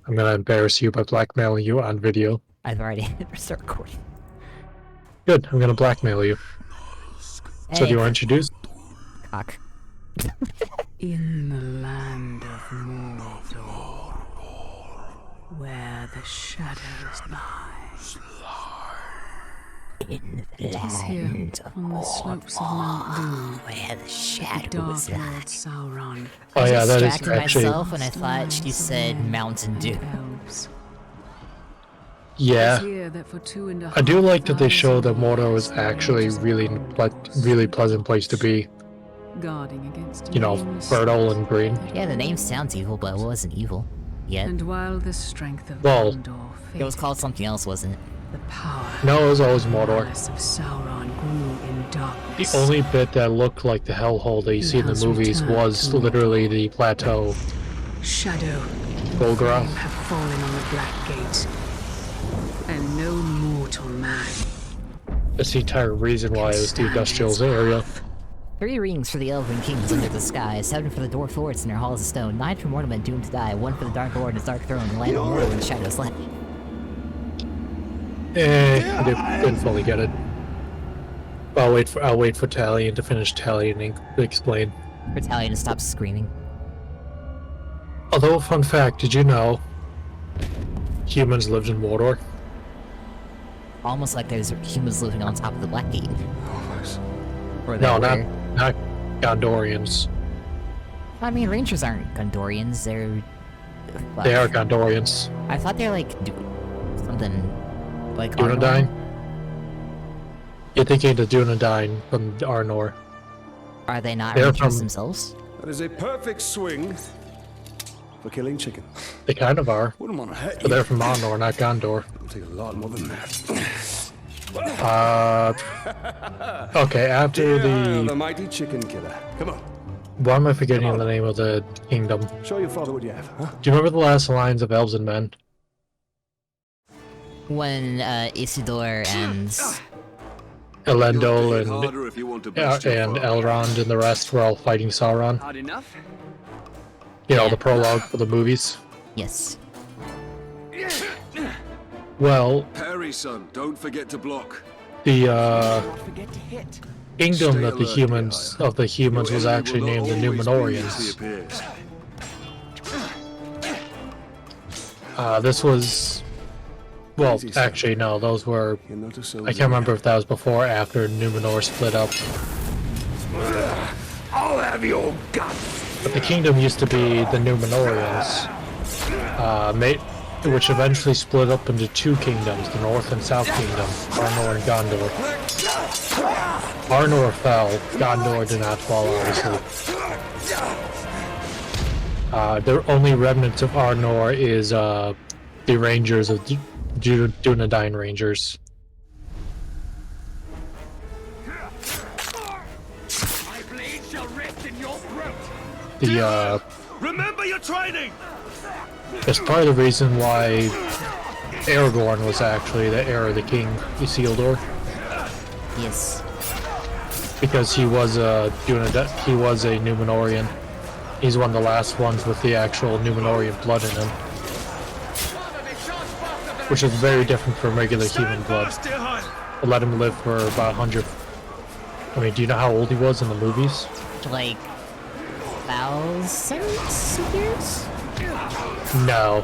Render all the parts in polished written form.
I'm gonna embarrass you by blackmailing you on video. I've already hit restart recording. Good, I'm gonna blackmail you. Hey, So do you want to introduce? cock. In the land of Mordor, where the shadows lie. In the It is here, land of on the slopes of Mount Doom, where the the shadows Dark lie. Lord Sauron. Oh yeah, that is distracted actually... myself when I thought she lands said of men Mountain Dew. and elves. It is Yeah. here that for 2.5 I do like that they show that thousand Mordor was years the actually ages of really pleasant place to be. guarding against You know, nameless fertile and green. Yeah, the name sounds evil, but it wasn't evil yet. And while the strength of Well, Gondor It was faded, called something else, wasn't it? the power No, it was always and Mordor. malice of Sauron grew in The darkness. only bit that looked like the hellhole that you see in the has movies returned was to literally the plateau. Shadow and Golgoroth. flame have fallen on the Black Gate, and no mortal man. That's the entire reason why it was the industrial area. 3 rings for the Elven Kings under the sky, 7 for the Dwarf Lords in their halls of stone, 9 for mortal men doomed to die, 1 for the Dark Lord and his dark throne, the land of Mordor and the shadows lie. I didn't fully get it. I'll wait for Talion to finish tallying to explain. For Talion to stop screaming. Although, fun fact, did you know humans lived in Mordor? Almost like there's humans living on top of the Black Gate. Or No, they were. not Gondorians. I mean, Rangers aren't Gondorians, they're... They are Gondorians. I thought they're like... something... like Dunedain? Arnor? You're thinking of Dunedain from Arnor. Are they not They're Rangers from- themselves? That is a perfect swing for killing chicken. They kind of are. Wouldn't want to hurt But you. they're from Arnor, not Gondor. It'll take a lot more than that. Okay, after The the... mighty chicken killer. Come on, Why am I forgetting the name of the kingdom? show your father what you have, huh? Do you remember the last lines of Elves and Men? When Isildur and... Elendil harder if you want to and bust your father. Elrond and the rest were all fighting Sauron. Hard enough? You know, Yeah. the prologue for the movies. Yes. Well, Parry, son. Don't forget to block. the Forget to hit. kingdom Stay that the alert, humans Your was enemy actually will not named the always be as he Númenóreans. appears. This was... Well, Easy, son. actually, no, those were... You're not a soldier. I can't remember if that was before or after Númenor split up. I'll have your guts. But the kingdom used to be the Númenóreans, which eventually split up into 2 kingdoms, the North and South Kingdom, Arnor and Gondor. Arnor fell, Gondor did not fall, obviously. The only remnants of Arnor is the Rangers of Dunedain Rangers. My blade shall rest in your throat. The Remember your training. That's part of the reason why Aragorn was actually the heir of the king, Isildur, Yes. because he was a Númenórean. He's one of the last ones with the actual Númenórean blood in him, which is very different from regular human blood. It let him live for about 100. I mean, do you know how old he was in the movies? Like... thousands of years? No,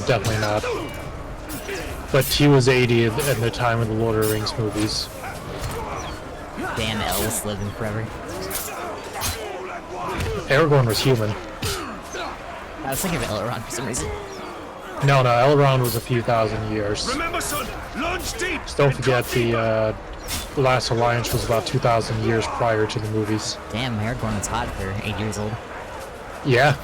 definitely not. But he was 80 at the time of the Lord of the Rings movies. Damn elves living forever. Aragorn was human. I was thinking of Elrond for some reason. No, Elrond was a few thousand years. Remember, son. Lunge deep. Don't forget the Last Alliance was about 2,000 years prior to the movies. Damn, Aragorn was hot for 8 years old. Yeah,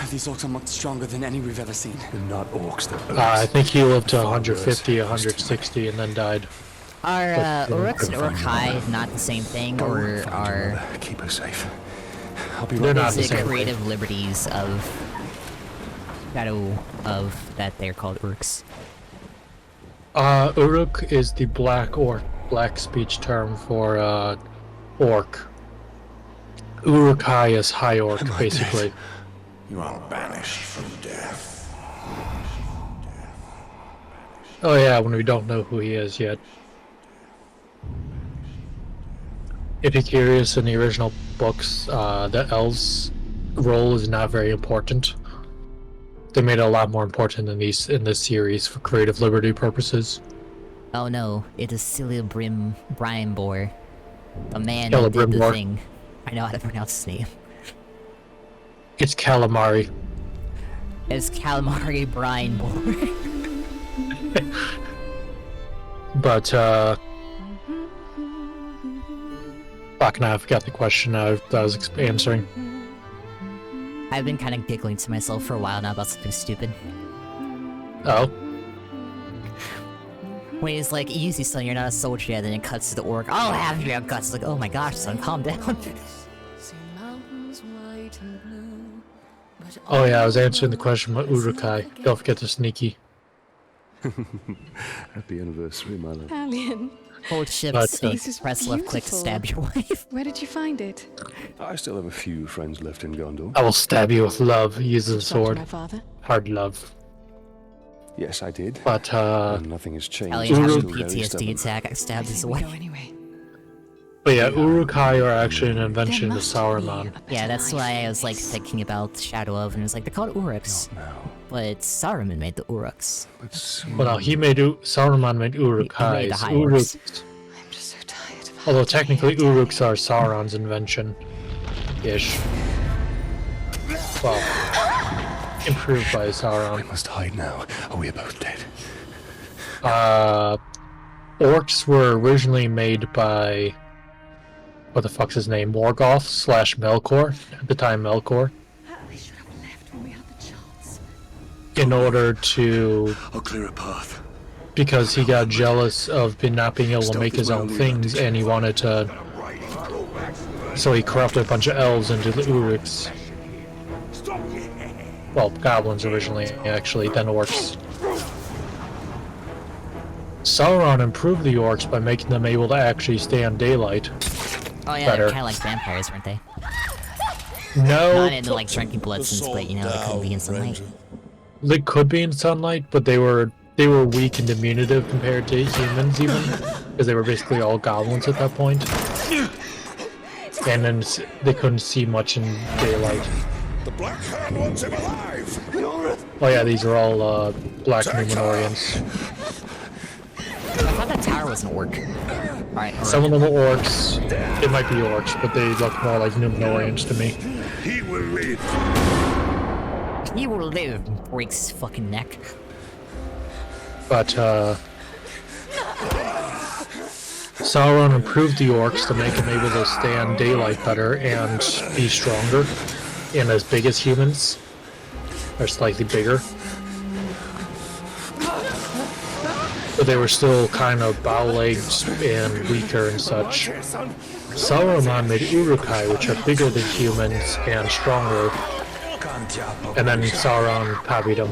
These orcs are much stronger than any we've ever seen. They're not orcs, they're I think he lived to Far 150, worse. 160, and then died. Are But, Uruks and they're Uruk-hai not the same thing, or are Keep her safe. I'll be They're right not the is same it thing. creative liberties of Shadow of that they're called Uruks? Uruk is the black speech term for orc. Uruk-hai is High Orc, Am I basically. dead? You are banished from death. Oh yeah, when we don't know who he is yet. If you're curious, in the original books, the elves' role is not very important. They made it a lot more important in this series for creative liberty purposes. Oh no, it is Brimbor, the man that did the Celebrimbor. thing. I know how to pronounce his name. It's calamari. It's Calamari Brimbor. But, fuck, now I forgot the question I was answering. I've been kind of giggling to myself for a while now about something stupid. Oh? When he's like, easy son, you're not a soldier yet, then it cuts to the orc. I'll have your guts. Like, oh my gosh, son, calm down. Oh yeah, I was answering the question about Uruk-hai. Don't forget the sneaky. Happy anniversary, my love. Talion, Hold shift, But, sneak, this is press left click to beautiful. stab your wife. where did you find it? I still have a few friends left in Gondor. I will stab you with love, using the Subscribe to sword. my father? Hard love. Yes, I did. But, And nothing has changed. Talion I'm has a still very PTSD stubborn. attack, I stabbed his Here we wife. go anyway. But yeah, Uruk-hai are actually an invention There of must be Sauron. a better Yeah, that's life why I than was like this. thinking about Shadow of, and it was like, they're called Uruks. Now, But Saruman made the Uruks. but soon. Well, no, Sauron made Uruk-hai. the High Uruks, I'm just so tired of although hiding technically every day. Uruks are Sauron's invention-ish. Well, improved by We Sauron. must hide now, or we are both dead. Orcs were originally made by... what the fuck's his name? Morgoth / Melkor. At the time, Melkor. We should have left when we had the chance. In order to... I'll clear a path. because he got jealous of not being able to make his own things, and he wanted to... so he corrupted a bunch of elves into the Uruks. Well, goblins originally, actually, then orcs. Sauron improved the orcs by making them able to actually stay on daylight. Oh yeah, Better. they're kind of like vampires, weren't they? No, Not into like drinking blood since, but you know, they couldn't be in sunlight. they could be in sunlight, but they were weak and diminutive compared to humans, even because they were basically all goblins at that point. And then they couldn't see much in daylight. The Black Hand wants him alive! Oh yeah, these are all black Numenorians. I thought that tower was an orc. Alright, Some of them are orcs. It might be orcs, but they look more like Numenorians to me. He will live! he will live and breaks his fucking neck. But Sauron improved the orcs to make them able to stay on daylight better and be stronger and as big as humans, or slightly bigger. But they were still kind of bow-legged and weaker and such. Sauron made Uruk-hai, which are bigger than humans and stronger, and then Sauron copied them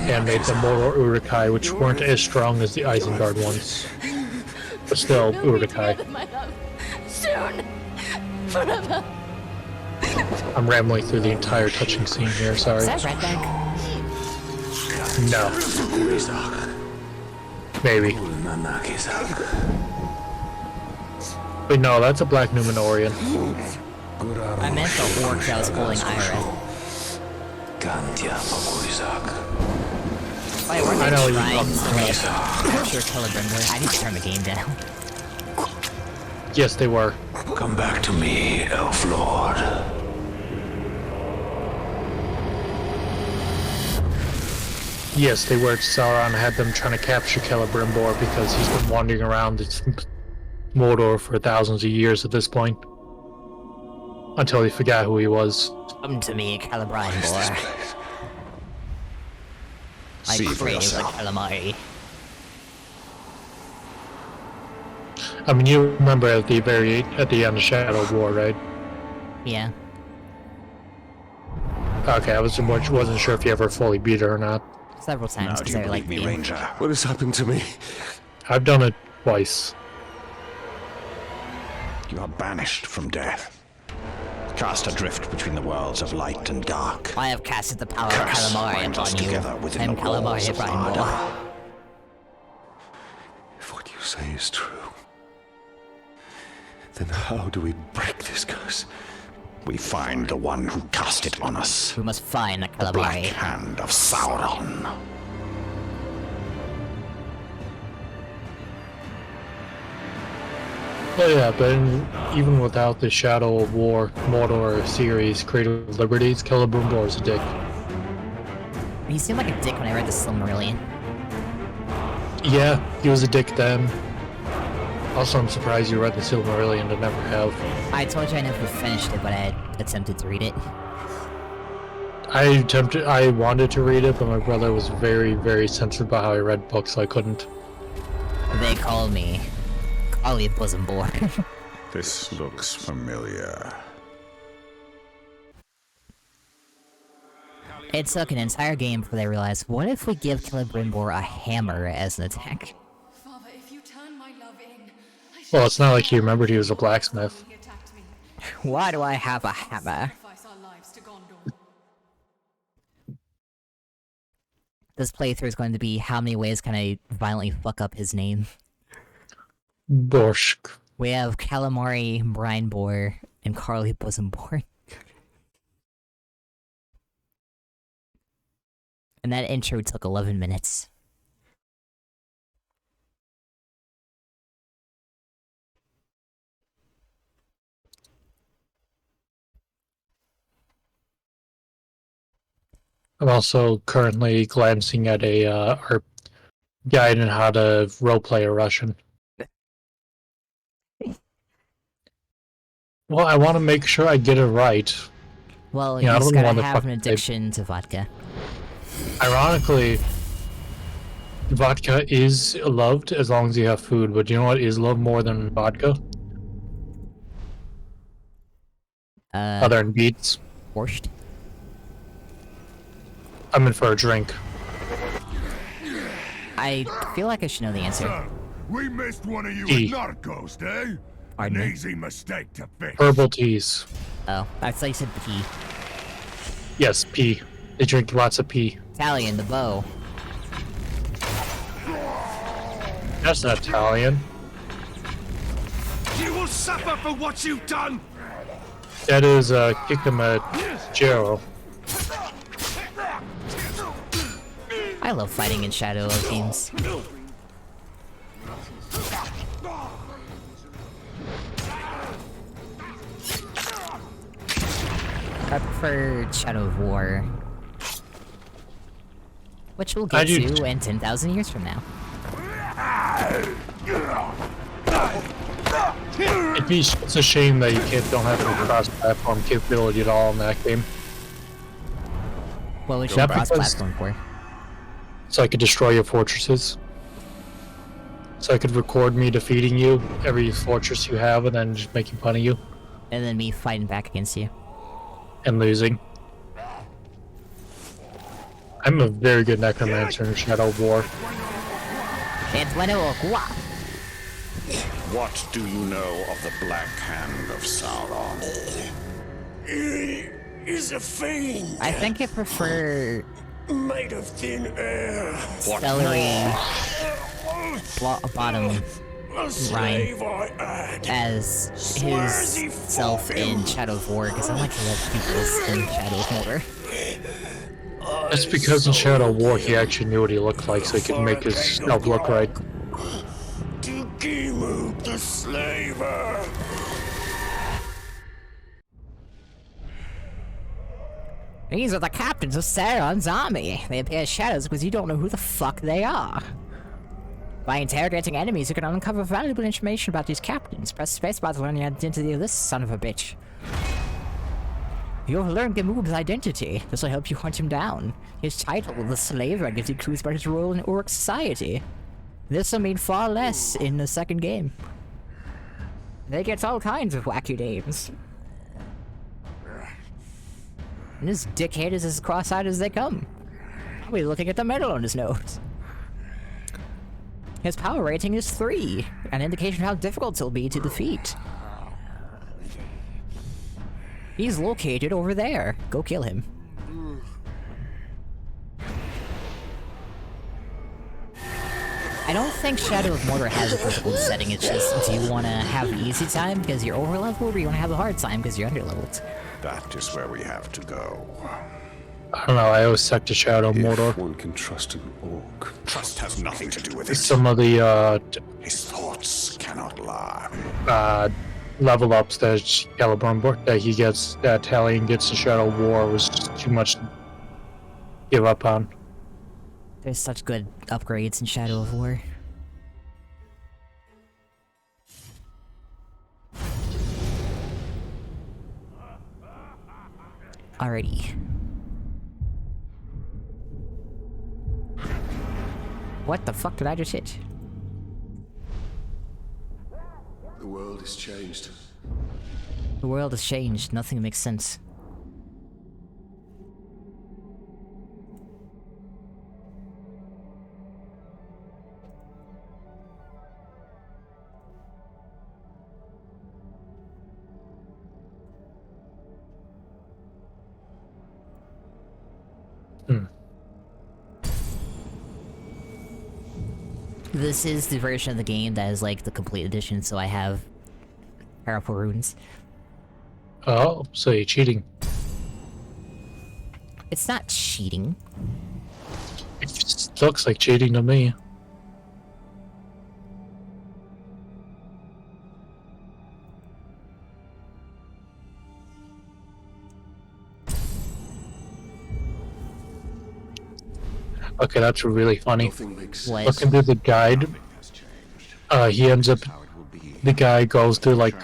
and made the Mordor Uruk-hai, which weren't as strong as the Isengard ones, but still Uruk-hai. Soon! Forever! I'm rambling through the entire touching scene here, sorry. Is that Ratbag? No. Maybe. Wait, no, that's a black Numenorian. I meant the orc that was holding Ira. Wait, weren't I they know you trying love to like capture Celebrimbor? I need to turn the game down. Yes, they were. Come back to me, Elf Lord. Yes, they were. Sauron had them trying to capture Celebrimbor because he's been wandering around Mordor for thousands of years at this point. Until he forgot who he was. Come to me, Celebrimbor. I See for crave the yourself. calamari. I mean, you remember at the end of Shadow War, right? Yeah. Okay, I wasn't sure if you ever fully beat it or not. Several times, Now do because you I like believe me, the game. Ranger? What has happened to me? I've done it twice. You are banished from death. Cast adrift between the worlds of light and dark. I have casted the power of Curse Calamari binds us upon you. together within I'm the walls Calamari of Brian Mordor. If what you say is true, then how do we break this curse? We find the one who cast it on us. We must find the The Black Calamari. Hand of Sauron. Well, yeah, but even without the Shadow of War Mordor series, Cradle of Liberties, Celebrimbor is a dick. He seemed like a dick when I read the Silmarillion. Yeah, he was a dick then. Also, I'm surprised you read the Silmarillion to never have. I told you I never finished it, but I had attempted to read it. I wanted to read it, but my brother was very, very sensitive about how I read books, so I couldn't. They call me Ollie Bosom Boy. This looks familiar. It took an entire game before they realized, what if we give Celebrimbor a hammer as an attack? Father, if you turn my love in, I shall Well, it's not like he remembered he was a blacksmith. he attacked me. Why do I have a hammer? Sacrifice our lives to Gondor. This playthrough is going to be how many ways can I violently fuck up his name. Borsk. We have Calamari, Brianbor, and Carly Bosombor. And that intro took 11 minutes. I'm also currently glancing at our guide on how to roleplay a Russian. Well, I want to make sure I get it right. Well, Yeah, I you just don't gotta wanna have an fucking type- addiction to vodka. Ironically, vodka is loved as long as you have food, but you know what is loved more than vodka? Other than beets. Borscht? I'm in for a drink. I feel like I should know the answer. We missed one of you Tea. with Narcos, eh? Pardon An me? easy mistake to fix. Herbal teas. Oh, I thought you said pea. Yes, pea. They drink lots of pea. Talion, the bow. That's not Italian. You will suffer for what you've done! That is Kikama Jero. I love fighting in Shadow of games. I prefer Shadow of War. Which we'll I get do to in 10,000 years from now. It's a shame that you don't have any cross-platform capability at all in that game. What would you Yeah, cross-platform for? So I could destroy your fortresses. So I could record me defeating you, every fortress you have, and then just making fun of you. And then me fighting back against you. And losing. I'm a very good necromancer in Shadow of War. And bueno o gua. What do you know of the Black Hand of Sauron? He is a fiend I think I prefer made of thin air. celery bottom A slave I had. as his self in Shadow of War, because I like to let people in Shadow of Mordor. That's because in Shadow of War he actually knew what he looked like, so he could make his self look right. To Gimu the slaver. These are the captains of Sauron's army. They appear as shadows because you don't know who the fuck they are. By interrogating enemies, you can uncover valuable information about these captains. Press spacebar to learn the identity of this son of a bitch. You'll learn Gemub's identity. This will help you hunt him down. His title, the Slaver, gives you clues about his role in Orc society. This will mean far less in the second game. They get all kinds of wacky names. And this dickhead is as cross-eyed as they come. Probably looking at the medal on his nose. His power rating is 3, an indication of how difficult it'll be to defeat. He's located over there. Go kill him. I don't think Shadow of Mordor has a difficult setting, it's just, do you want to have the easy time because you're overleveled, or do you want to have the hard time because you're underleveled? That is where we have to go. I don't know, I always suck to Shadow of Mordor. If one can trust an orc. Trust has nothing to do with it. Some of the, His thoughts cannot lie. level ups that Celeborn that he gets, that Talion gets in Shadow of War was just too much to give up on. There's such good upgrades in Shadow of War. Alrighty. What the fuck did I just hit? The world has changed. The world has changed, nothing makes sense. This is the version of the game that is like the complete edition, so I have powerful runes. Oh, so you're cheating. It's not cheating. It just looks like cheating to me. Okay, that's really funny. Nothing makes What? Looking through the guide, he ends up, the guy goes through like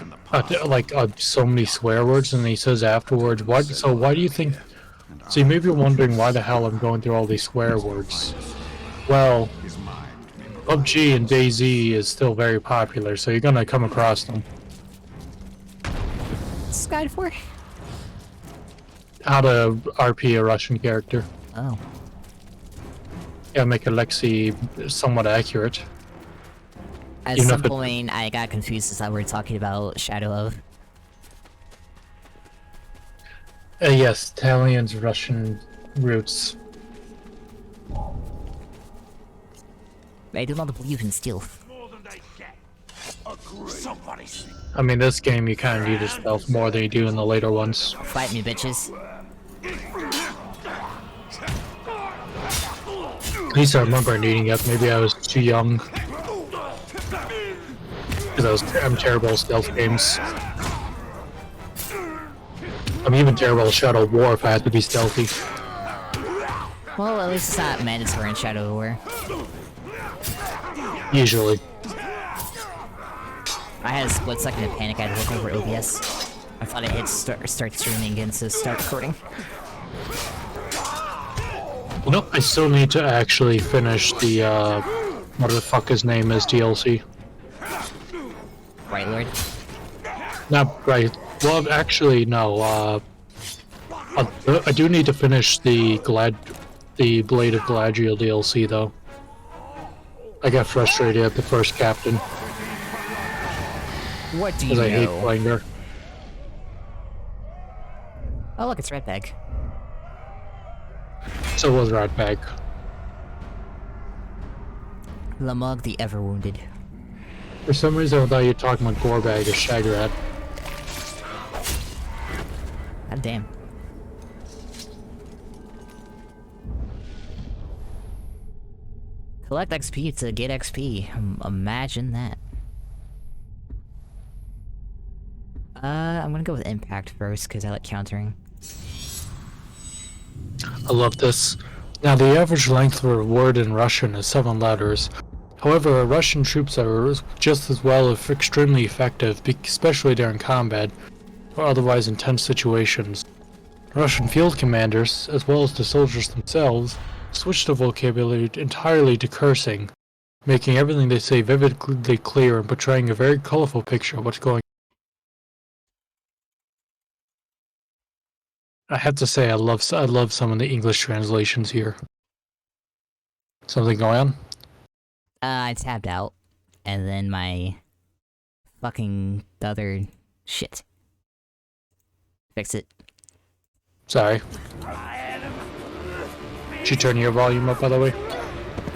so many swear words, and he says afterwards, "What? So why do you think?" So you may be wondering why the hell I'm going through all these swear words. Well, PUBG and DayZ is still very popular, so you're gonna come across them. What's this guide for? How to RP a Russian character. Oh. Yeah, make Alexei somewhat accurate. At Even some if it- point, I got confused as I were talking about Shadow of. Yes, Talion's Russian roots. I do not believe in stealth. I mean, this game you kind of need stealth more than you do in the later ones. Fight me, bitches. At least I remember needing it. Maybe I was too young. Because I'm terrible at stealth games. I'm even terrible at Shadow of War if I have to be stealthy. Well, at least it's not mandatory in Shadow of War. Usually. I had a split second of panic. I had to look over OBS. I thought I hit start streaming again, so start recording. You know, I still need to actually finish the, what the fuck his name is, DLC. Right, Lord? Not right. Well, actually, no, I do need to finish the Blade of Galadriel DLC, though. I got frustrated at the first captain, What do you because I hate know? playing her. Oh, look, it's Ratbag. So was Ratbag. Lamog the Ever-Wounded. For some reason, I thought you were talking about Gorbag or Shagrat. God damn. Collect XP to get XP. Imagine that. I'm gonna go with Impact first, because I like countering. I love this. Now, the average length of a word in Russian is 7 letters. However, Russian troops are just as well if extremely effective, especially during combat or otherwise intense situations. Russian field commanders, as well as the soldiers themselves, switch the vocabulary entirely to cursing, making everything they say vividly clear and portraying a very colorful picture of what's going on. I have to say, I love some of the English translations here. Something going on? I tabbed out, and then my fucking other shit. Fix it. Sorry. Did you turn your volume up, by the way?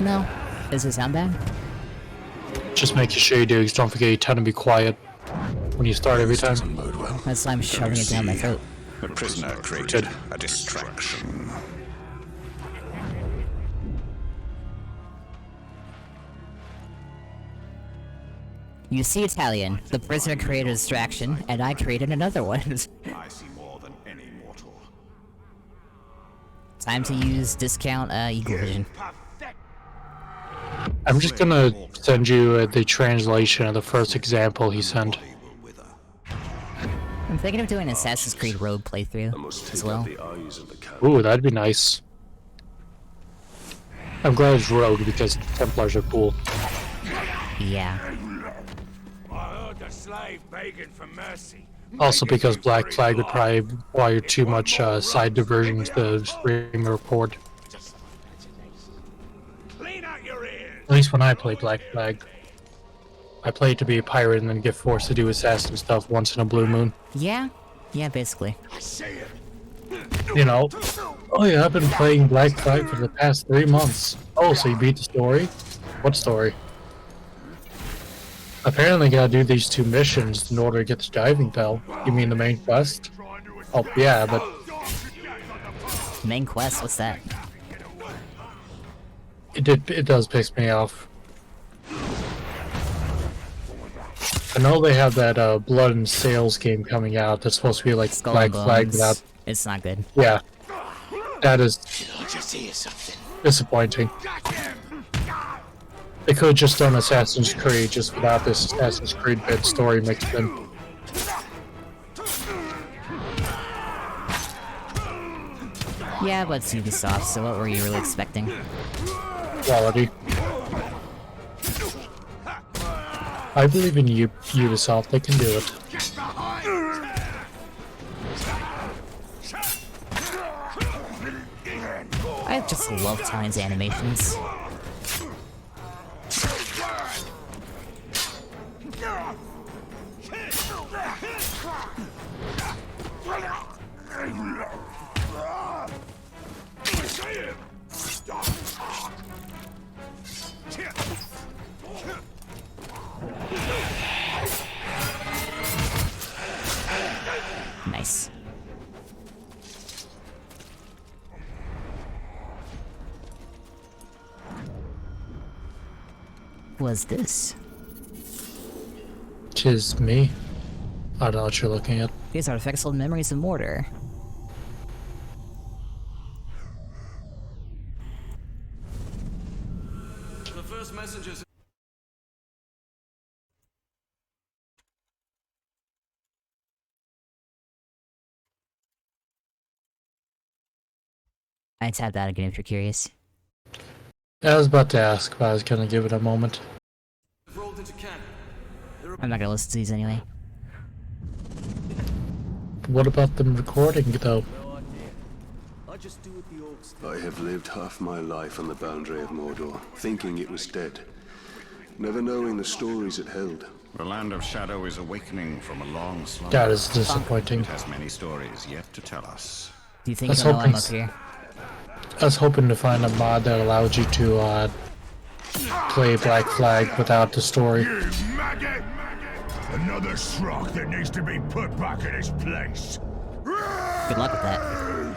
No. Does it sound bad? Just making sure you do, because don't forget you tend to be quiet when you start every time. Doesn't bode well. That's why I'm shoving it down my throat. The prisoner created a distraction. You see, Talion, the prisoner created a distraction, and I created another one. I see more than any mortal. Time to use discount Eagle Vision. I'm just gonna send you the translation of the first example he sent. I'm thinking of doing an Assassin's Creed Rogue playthrough as well. Ooh, that'd be nice. I'm glad it's Rogue because Templars are cool. Yeah. I heard the slave begging for mercy. Also because Black Flag would probably require too much side diversions to stream the record. Clean out your ears. At least when I play Black Flag. I play it to be a pirate and then get forced to do assassin stuff once in a blue moon. Yeah? Yeah, basically. You know, oh yeah, I've been playing Black Flag for the past 3 months. Oh, so you beat the story? What story? Apparently gotta do these 2 missions in order to get the diving bell. You mean the main quest? Oh yeah, but Main quest, what's that? it does piss me off. I know they have that Blood and Sails game coming out that's supposed to be like Skull Black and Flag Bones. without. It's not good. Yeah. That is disappointing. They could have just done Assassin's Creed just without this Assassin's Creed bit story mixed in. Yeah, but it's Ubisoft, so what were you really expecting? Quality. I believe in Ubisoft, they can do it. I just love Talion's animations. Nice. Was this? Tis me. I don't know what you're looking at. These artifacts hold memories of Mordor. The first messengers. I tapped out again if you're curious. I was about to ask, but I was gonna give it a moment. Rolled into camp. I'm not gonna listen to these anyway. What about them recording, though? I have lived half my life on the boundary of Mordor, thinking it was dead, never knowing the stories it held. The land of shadow is awakening from a long slumber. That is disappointing. It has many stories yet to tell us. Do you think Let's you'll know hope I'm he's- up here? I was hoping to find a mod that allowed you to play Black Flag without the story. You maggot! Another schrock that needs to be put back in his place. Good luck with that.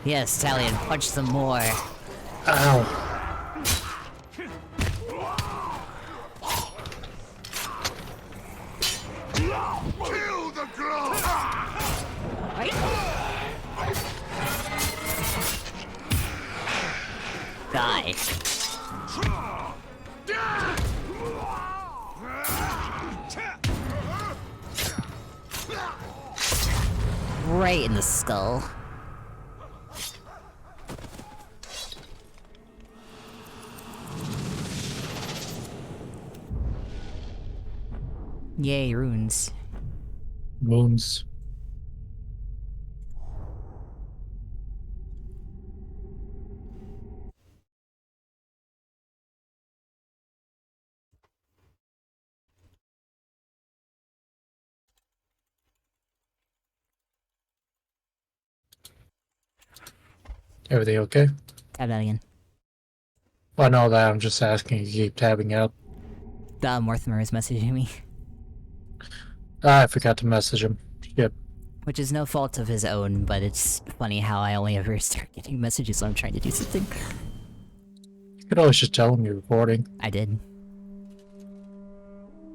Yes, Talion, punch some more. Ow. Kill the glass! Die. Right in the skull. Yay, runes. Wounds. Everything okay? Talion. Well, I know that. I'm just asking. You keep tabbing out. Mortimer is messaging me. I forgot to message him. Yep. Which is no fault of his own, but it's funny how I only ever start getting messages when I'm trying to do something. You could always just tell him you're recording. I did.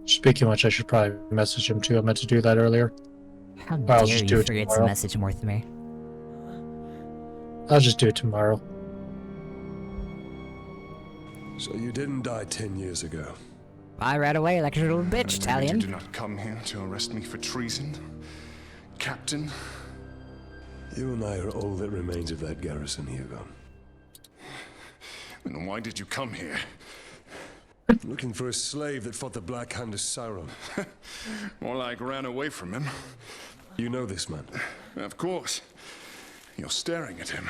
Speaking of which, I should probably message him too. I meant to do that earlier. How I'll dare just do you it forget to tomorrow. message Mortimer? I'll just do it tomorrow. So you didn't die 10 years ago. I ran away like a little bitch, You Talion. did not come here to arrest me for treason, Captain. You and I are all that remains of that garrison, Hugo. Then why did you come here? Looking for a slave that fought the Black Hand of Sauron. More like ran away from him. You know this man. Of course. You're staring at him.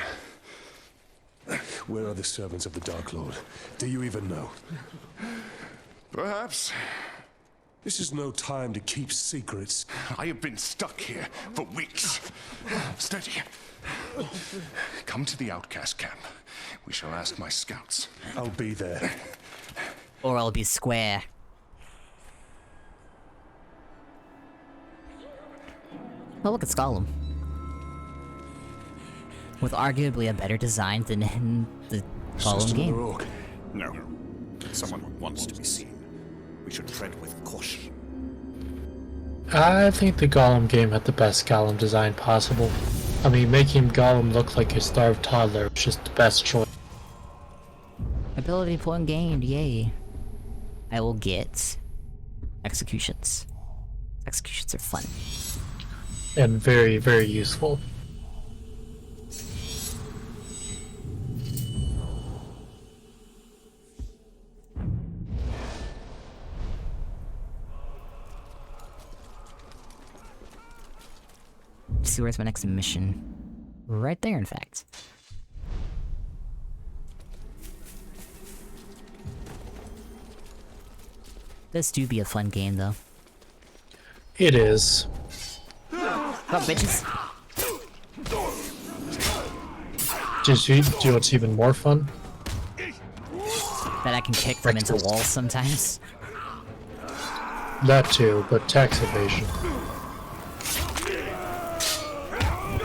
Where are the servants of the Dark Lord? Do you even know? Perhaps. This is no time to keep secrets. I have been stuck here for weeks. Steady. Come to the outcast camp. We shall ask my scouts. I'll be there. Or I'll be square. Oh, look, it's Gollum. With arguably a better design than in the Gollum System game. Rourke. No. Someone who wants to be seen. We should tread with caution. I think the Gollum game had the best Gollum design possible. I mean, making Gollum look like a starved toddler was just the best choice. Ability point gained, yay. I will get executions. Executions are fun. And very, very useful. See, where's my next mission? Right there, in fact. This do be a fun game, though. It is. Oh, bitches. Do you know what's even more fun? That I can kick them into Breakfast. walls sometimes. That too, but tax evasion.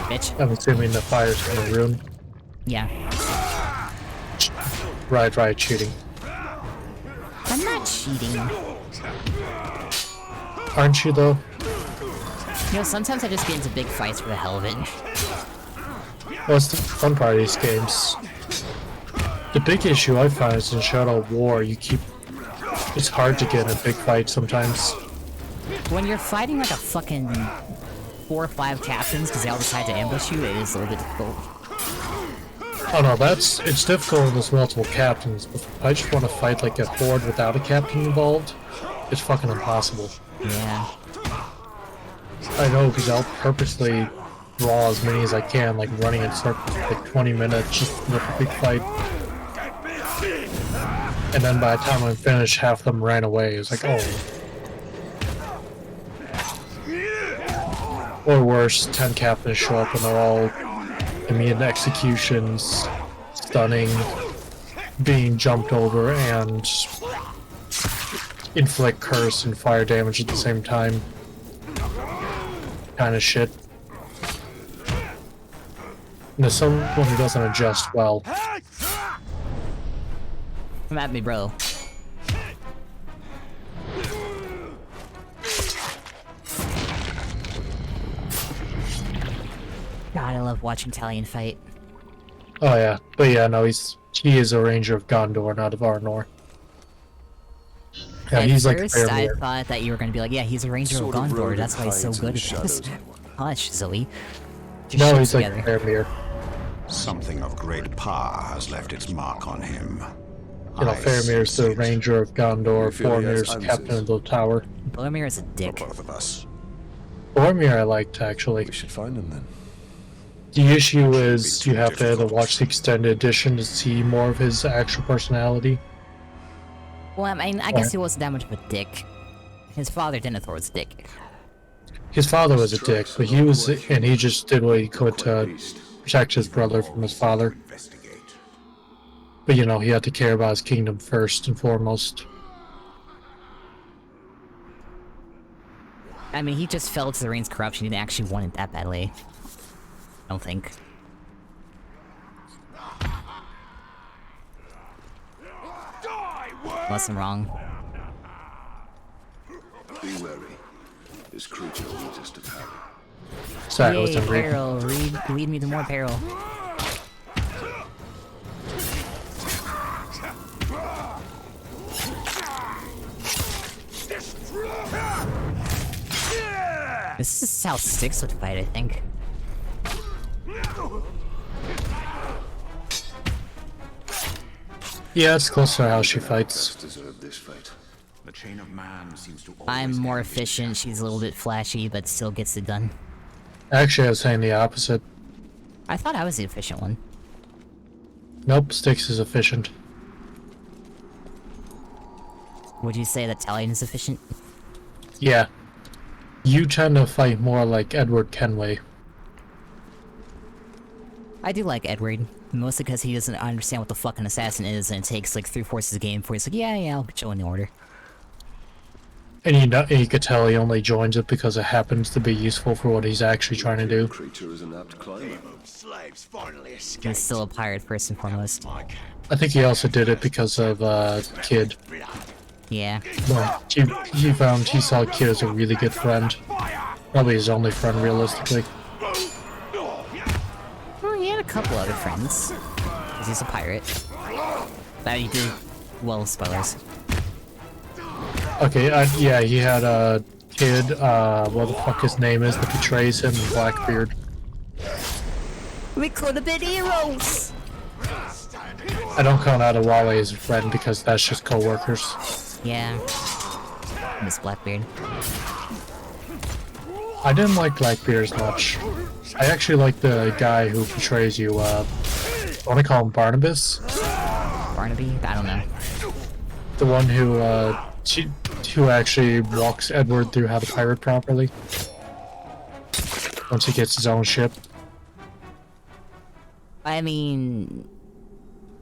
Bitch. I'm assuming the fire's gonna ruin. Yeah. Right, cheating. I'm not cheating. Aren't you though? You know, sometimes I just get into big fights for the hell of it. Well, it's the fun part of these games. The big issue I find is in Shadow of War, it's hard to get in a big fight sometimes. When you're fighting like a fucking 4 or 5 captains because they all decide to ambush you, it is a little bit difficult. Oh no, it's difficult when there's multiple captains, but if I just want to fight like a horde without a captain involved, it's fucking impossible. Yeah. I know, because I'll purposely draw as many as I can, like running in circles for like 20 minutes just with a big fight. And then by the time I'm finished, half of them ran away. It's like, oh. Or worse, 10 captains show up and they're all immediate executions, stunning, being jumped over, and inflict curse and fire damage at the same time. Kind of shit. And there's someone who doesn't adjust well. Come at me, bro. God, I love watching Talion fight. Oh yeah, but yeah, no, he is a ranger of Gondor, not of Arnor. Yeah, At he's like first, I Faramir. thought that you were gonna be like, yeah, he's a ranger Sort of of Gondor, road that's why he's so hides in good the at this. shadows. Hush, Zoe. Just No, shit he's like together. Faramir. Something of great power has left its mark on him. You know, I Faramir's sense the it. ranger of Gondor, You feel he has Boromir's answers? captain of the tower. Boromir is a For dick. both of us. Boromir I liked, actually. We should find him then. The issue is be you too have to either difficult. watch the extended edition to see more of his actual personality. Well, I mean, I guess he wasn't that much of a dick. His father, Denethor, was a dick. His father was a dick, but he just did what he could to protect his brother from his father. But you know, he had to care about his kingdom first and foremost. I mean, he just fell to the Reign's corruption. He didn't actually want it that badly. I don't think. Unless I'm wrong. Be wary. This creature leads us to peril. Sorry, I Yay, wasn't reading. peril. Lead me to more peril. This is how Styx would fight, I think. Yeah, it's close to how she fights. Deserve this fate. The chain of man seems to I'm more efficient, she's a little bit flashy, but still gets it done. Actually, I was saying the opposite. I thought I was the efficient one. Nope, Styx is efficient. Would you say that Talion is efficient? Yeah. You tend to fight more like Edward Kenway. I do like Edward, mostly because he doesn't understand what the fuck an assassin is, and it takes like 3/4 of the game before he's like, yeah, I'll put you in the order. And you could tell he only joins it because it happens to be useful for what he's actually trying to do. Creature is an apt climber. Slaves finally escaped. He's still a pirate first and foremost. I think he also did it because of Kid. Yeah. No, he saw Kid as a really good friend. Probably his only friend, realistically. Well, he had a couple other friends. Because he's a pirate. That he did. Well, spoilers. Okay, yeah, he had a Kid, what the fuck his name is, that betrays him, Blackbeard. We could have been heroes! I don't count Adewale as a friend because that's just co-workers. Yeah. Miss Blackbeard. I didn't like Blackbeard as much. I actually like the guy who portrays you, I want to call him Barnabas? Barnaby? I don't know. The one who actually walks Edward through how to pirate properly. Once he gets his own ship. I mean...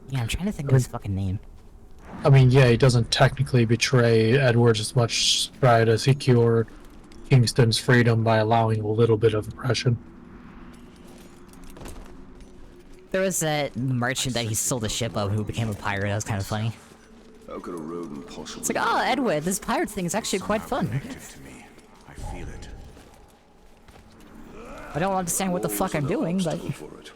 Yeah, I'm trying to think of his fucking name. I mean, yeah, he doesn't technically betray Edward as much, try to secure Kingston's freedom by allowing a little bit of oppression. There was that merchant that he sold the ship of who became a pirate. That was kind of funny. How could a rodent possibly... It's like, oh, Edward, this pirate thing is actually quite fun. to me. I feel it. I don't understand what the fuck I'm doing, but... For it.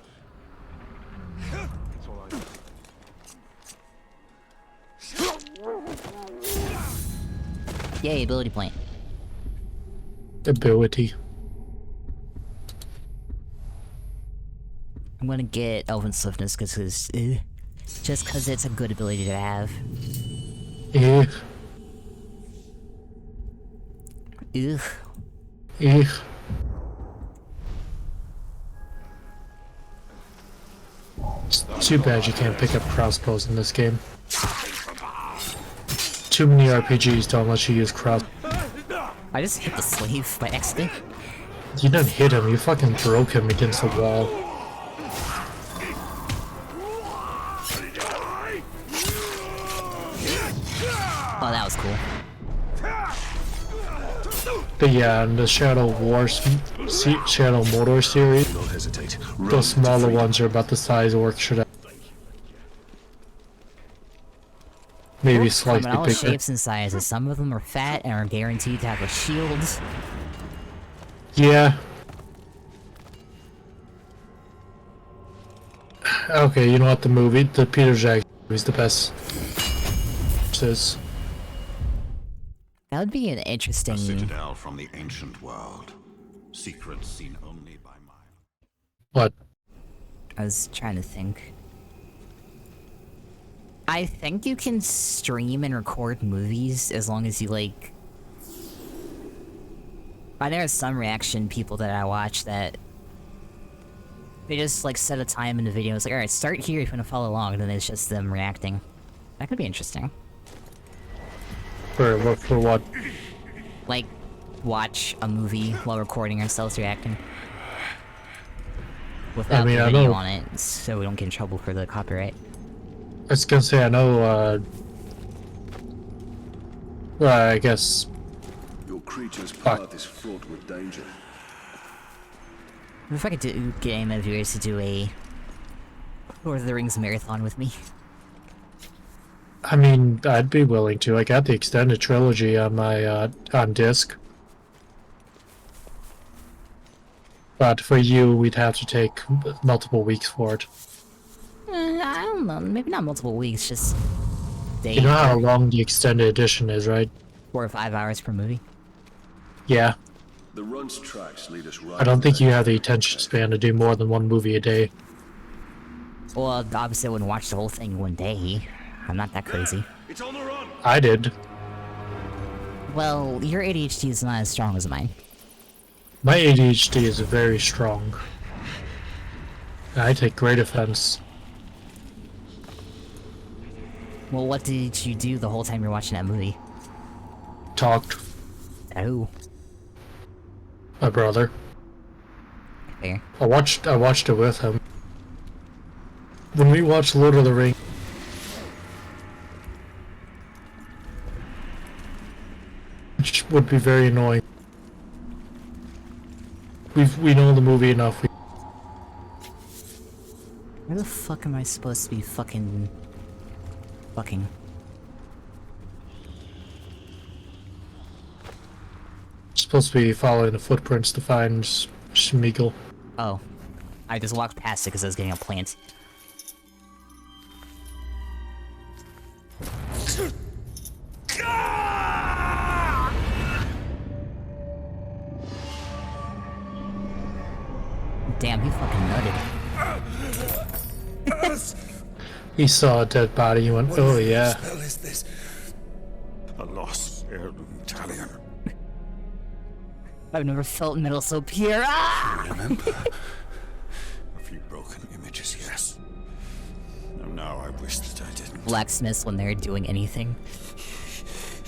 Yay, ability point. Ability. I'm gonna get Elven Swiftness because just because it's a good ability to have. Ugh. Ugh. Ugh. It's too bad you can't pick up crossbows in this game. Too many RPGs don't let you use cross. I just hit the slave by accident. You didn't hit him, you fucking broke him against the wall. Oh, that was cool. But yeah, in the Shadow Mordor series, Do not hesitate. the smaller ones are about the size orcs should have. Maybe Come in slightly all bigger. shapes and sizes. Some of them are fat and are guaranteed to have a shield. Yeah. Okay, you know what, the Peter Jackson movie's the best. Says. That would be an interesting... Citadel from the ancient world. Secrets seen only by mine. What? I was trying to think. I think you can stream and record movies as long as you, like... I know there's some reaction people that I watch that... They just, like, set a time in the video. It's like, alright, start here if you want to follow along, and then it's just them reacting. That could be interesting. For what? Like, watch a movie while recording ourselves reacting. without I the video know. on it, so we don't get in trouble for the copyright. I was gonna say, I know, well, I guess... Your creature's path is fraught with danger. If I could get any of my viewers to do a Lord of the Rings marathon with me. I mean, I'd be willing to. I got the extended trilogy on my, on disc. But for you, we'd have to take multiple weeks for it. I don't know, maybe not multiple weeks, just days. You know how long the extended edition is, right? 4 or 5 hours per movie. Yeah. The run's tracks lead us right. I don't think you have the attention span to do more than one movie a day. Well, obviously I wouldn't watch the whole thing in one day. I'm not that crazy. It's on the run. I did. Well, your ADHD is not as strong as mine. My ADHD is very strong. I take great offense. Well, what did you do the whole time you're watching that movie? Talked. Oh. My brother. Fair. I watched it with him. When we watched Lord of the Rings, which would be very annoying. We know the movie enough. Where the fuck am I supposed to be fucking... Supposed to be following the footprints to find Schmeagol. Oh. I just walked past it because I was getting a plant. Damn, he fucking nutted. He saw a dead body, he went, oh yeah. What the spell is this? A lost heirloom Talion. I've never felt metal so pure. Ah! Remember? A few broken images, yes. And now I wish that I didn't. Blacksmiths when they're doing anything.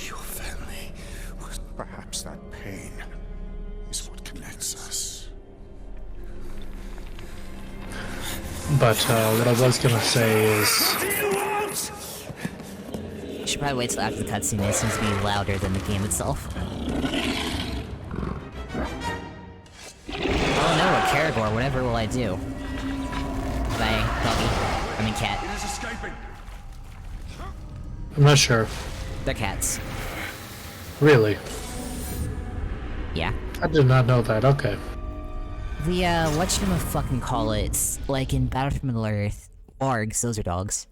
Your family was perhaps that pain is what connects us. But what I was gonna say is... You should probably wait till after the cutscene. It seems to be louder than the game itself. Oh no, a Karagor, whatever will I do? Bye, doggy. I mean cat. It is escaping. I'm not sure. They're cats. Really? Yeah. I did not know that, okay. The, whatchamaffucking-call-it, like in Battle for Middle-earth, wargs, those are dogs.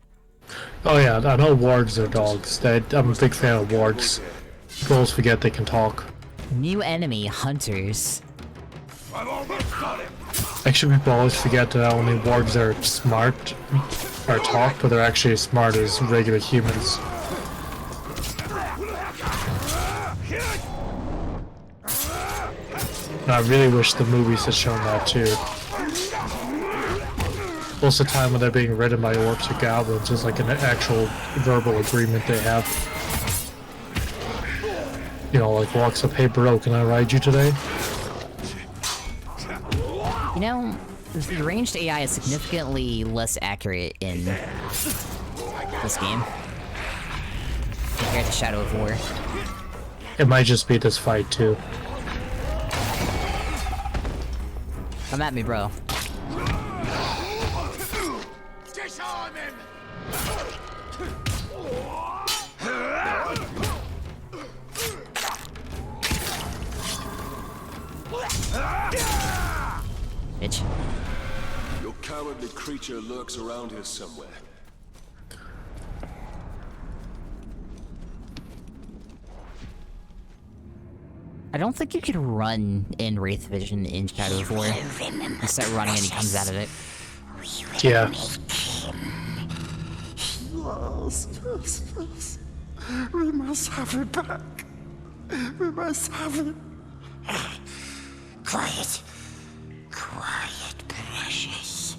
Oh yeah, I know wargs are dogs. I'm a big fan of wargs. People always forget they can talk. New enemy, hunters. Actually, people always forget that not only wargs are smart, or talk, but they're actually as smart as regular humans. And I really wish the movies had shown that too. Most of the time when they're being ridden by orcs or goblins, it's like an actual verbal agreement they have. You know, like walks up, hey bro, can I ride you today? You know, the ranged AI is significantly less accurate in this game compared to Shadow of War. It might just be this fight too. Come at me, bro. Disarm him! Bitch. Your cowardly creature lurks around here somewhere. I don't think you could run in Wraith Vision in Shadow of War. You start running and he comes out of it. Yeah. Yes. We must have it back. We must have it. Quiet. Quiet, precious.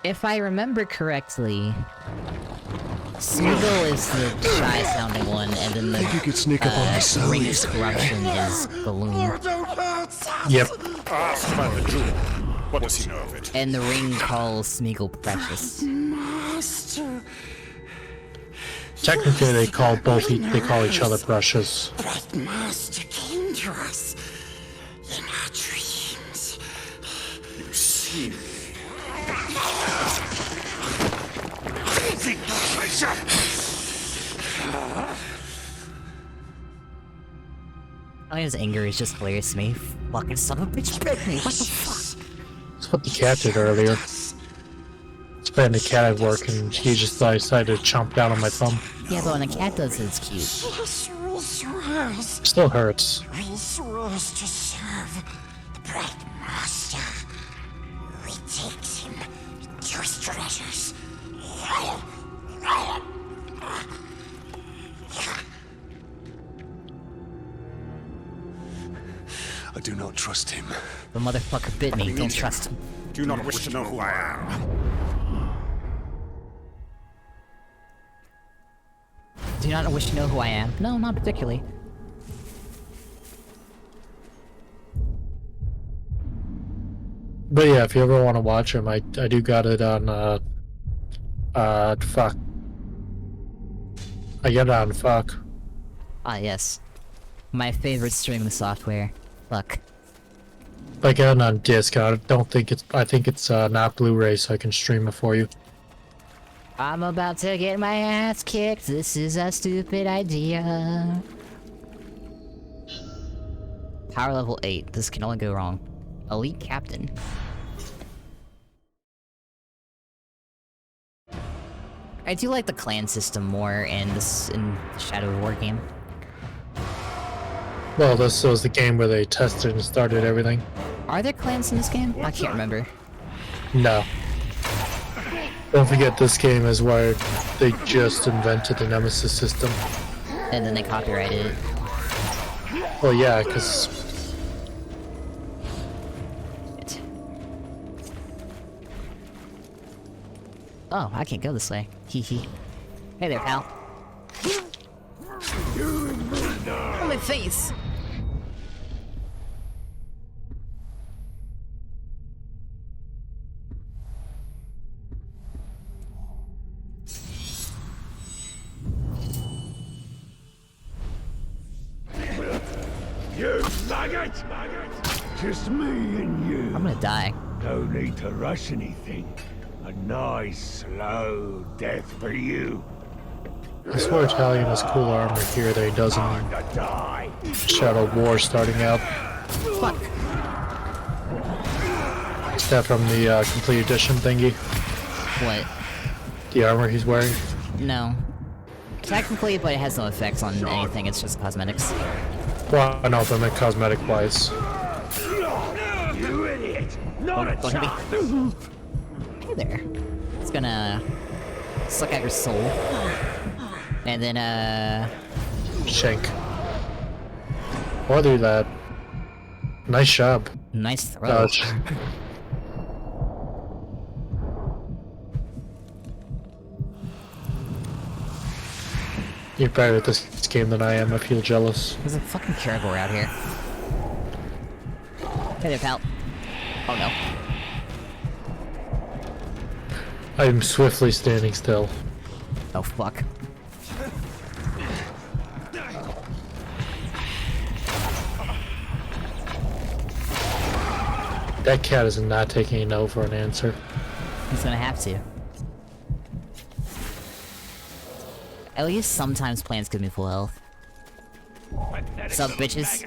If I remember correctly, Smeagol is the shy-sounding one, and then the You could sneak up on us. Ring's corruption is Gloom. Yep. Asked by the jewel. What does he know of it? And the Ring calls Smeagol precious. Master. Technically, they call each other precious. But Master came to us in our dreams. You see me. His anger is just hilarious to me. Fucking son of a bitch bit me, what the fuck? That's what the cat did earlier. It's playing the cat at work and he just decided to chomp down on my thumb. Yeah, but when a cat does it, it's cute. Still hurts. We rose to serve the bright master. We take him to his treasures. I do not trust him. The motherfucker bit me, don't trust him. Do you not wish to know who I am? Do you not wish to know who I am? No, not particularly. But yeah, if you ever want to watch him, I do got it on, fuck. I get it on fuck. Ah, yes. My favorite streaming software. Fuck. I got it on disc. I think it's not Blu-ray, so I can stream it for you. I'm about to get my ass kicked. This is a stupid idea. Power level 8. This can only go wrong. Elite Captain. I do like the clan system more in the Shadow of War game. Well, this was the game where they tested and started everything. Are there clans in this game? I can't remember. No. Don't forget, this game is where they just invented the Nemesis system. And then they copyrighted it. Well, yeah, because... Oh, I can't go this way. Hee hee. Hey there, pal. On my face! You maggot! Just me and you. I'm gonna die. No need to rush anything. A nice, slow death for you. I swear Talion has cool armor here that he doesn't in Shadow of War starting out. Fuck. Is that from the complete edition thingy? What? The armor he's wearing? No. Technically, but it has no effects on anything, it's just cosmetics. Well, I know, but I meant cosmetic-wise. You idiot! Not a chance! Hey there. It's gonna suck out your soul. And then, Shank. Or do that. Nice job. Nice throw. Dodge. You're better at this game than I am, I feel jealous. There's a fucking Caragor out here. Hey there, pal. Oh no. I am swiftly standing still. Oh fuck. That cat is not taking a no for an answer. He's gonna have to. At least sometimes plants give me full health. What's up, bitches?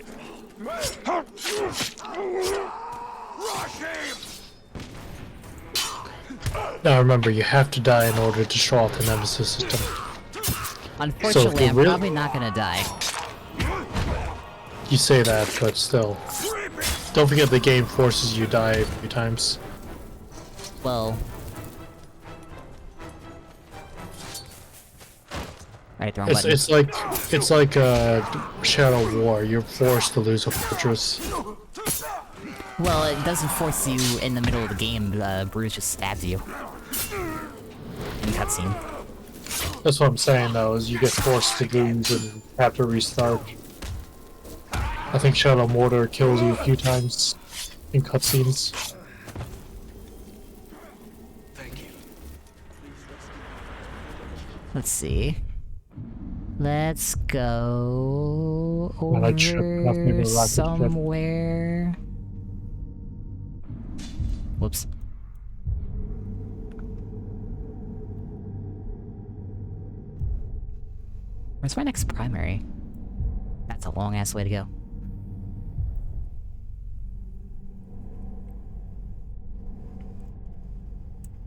Now remember, you have to die in order to show off the Nemesis system. Unfortunately, I'm probably not gonna die. You say that, but still. Don't forget the game forces you to die a few times. Well... Right, wrong button. It's like Shadow of War. You're forced to lose a fortress. Well, it doesn't force you in the middle of the game. Bruce just stabs you. In cutscene. That's what I'm saying though, is you get forced to lose and have to restart. I think Shadow Mordor kills you a few times in cutscenes. Let's see. Let's go Man, I tripped enough maybe over to rocket ship. somewhere. Whoops. Where's my next primary? That's a long ass way to go.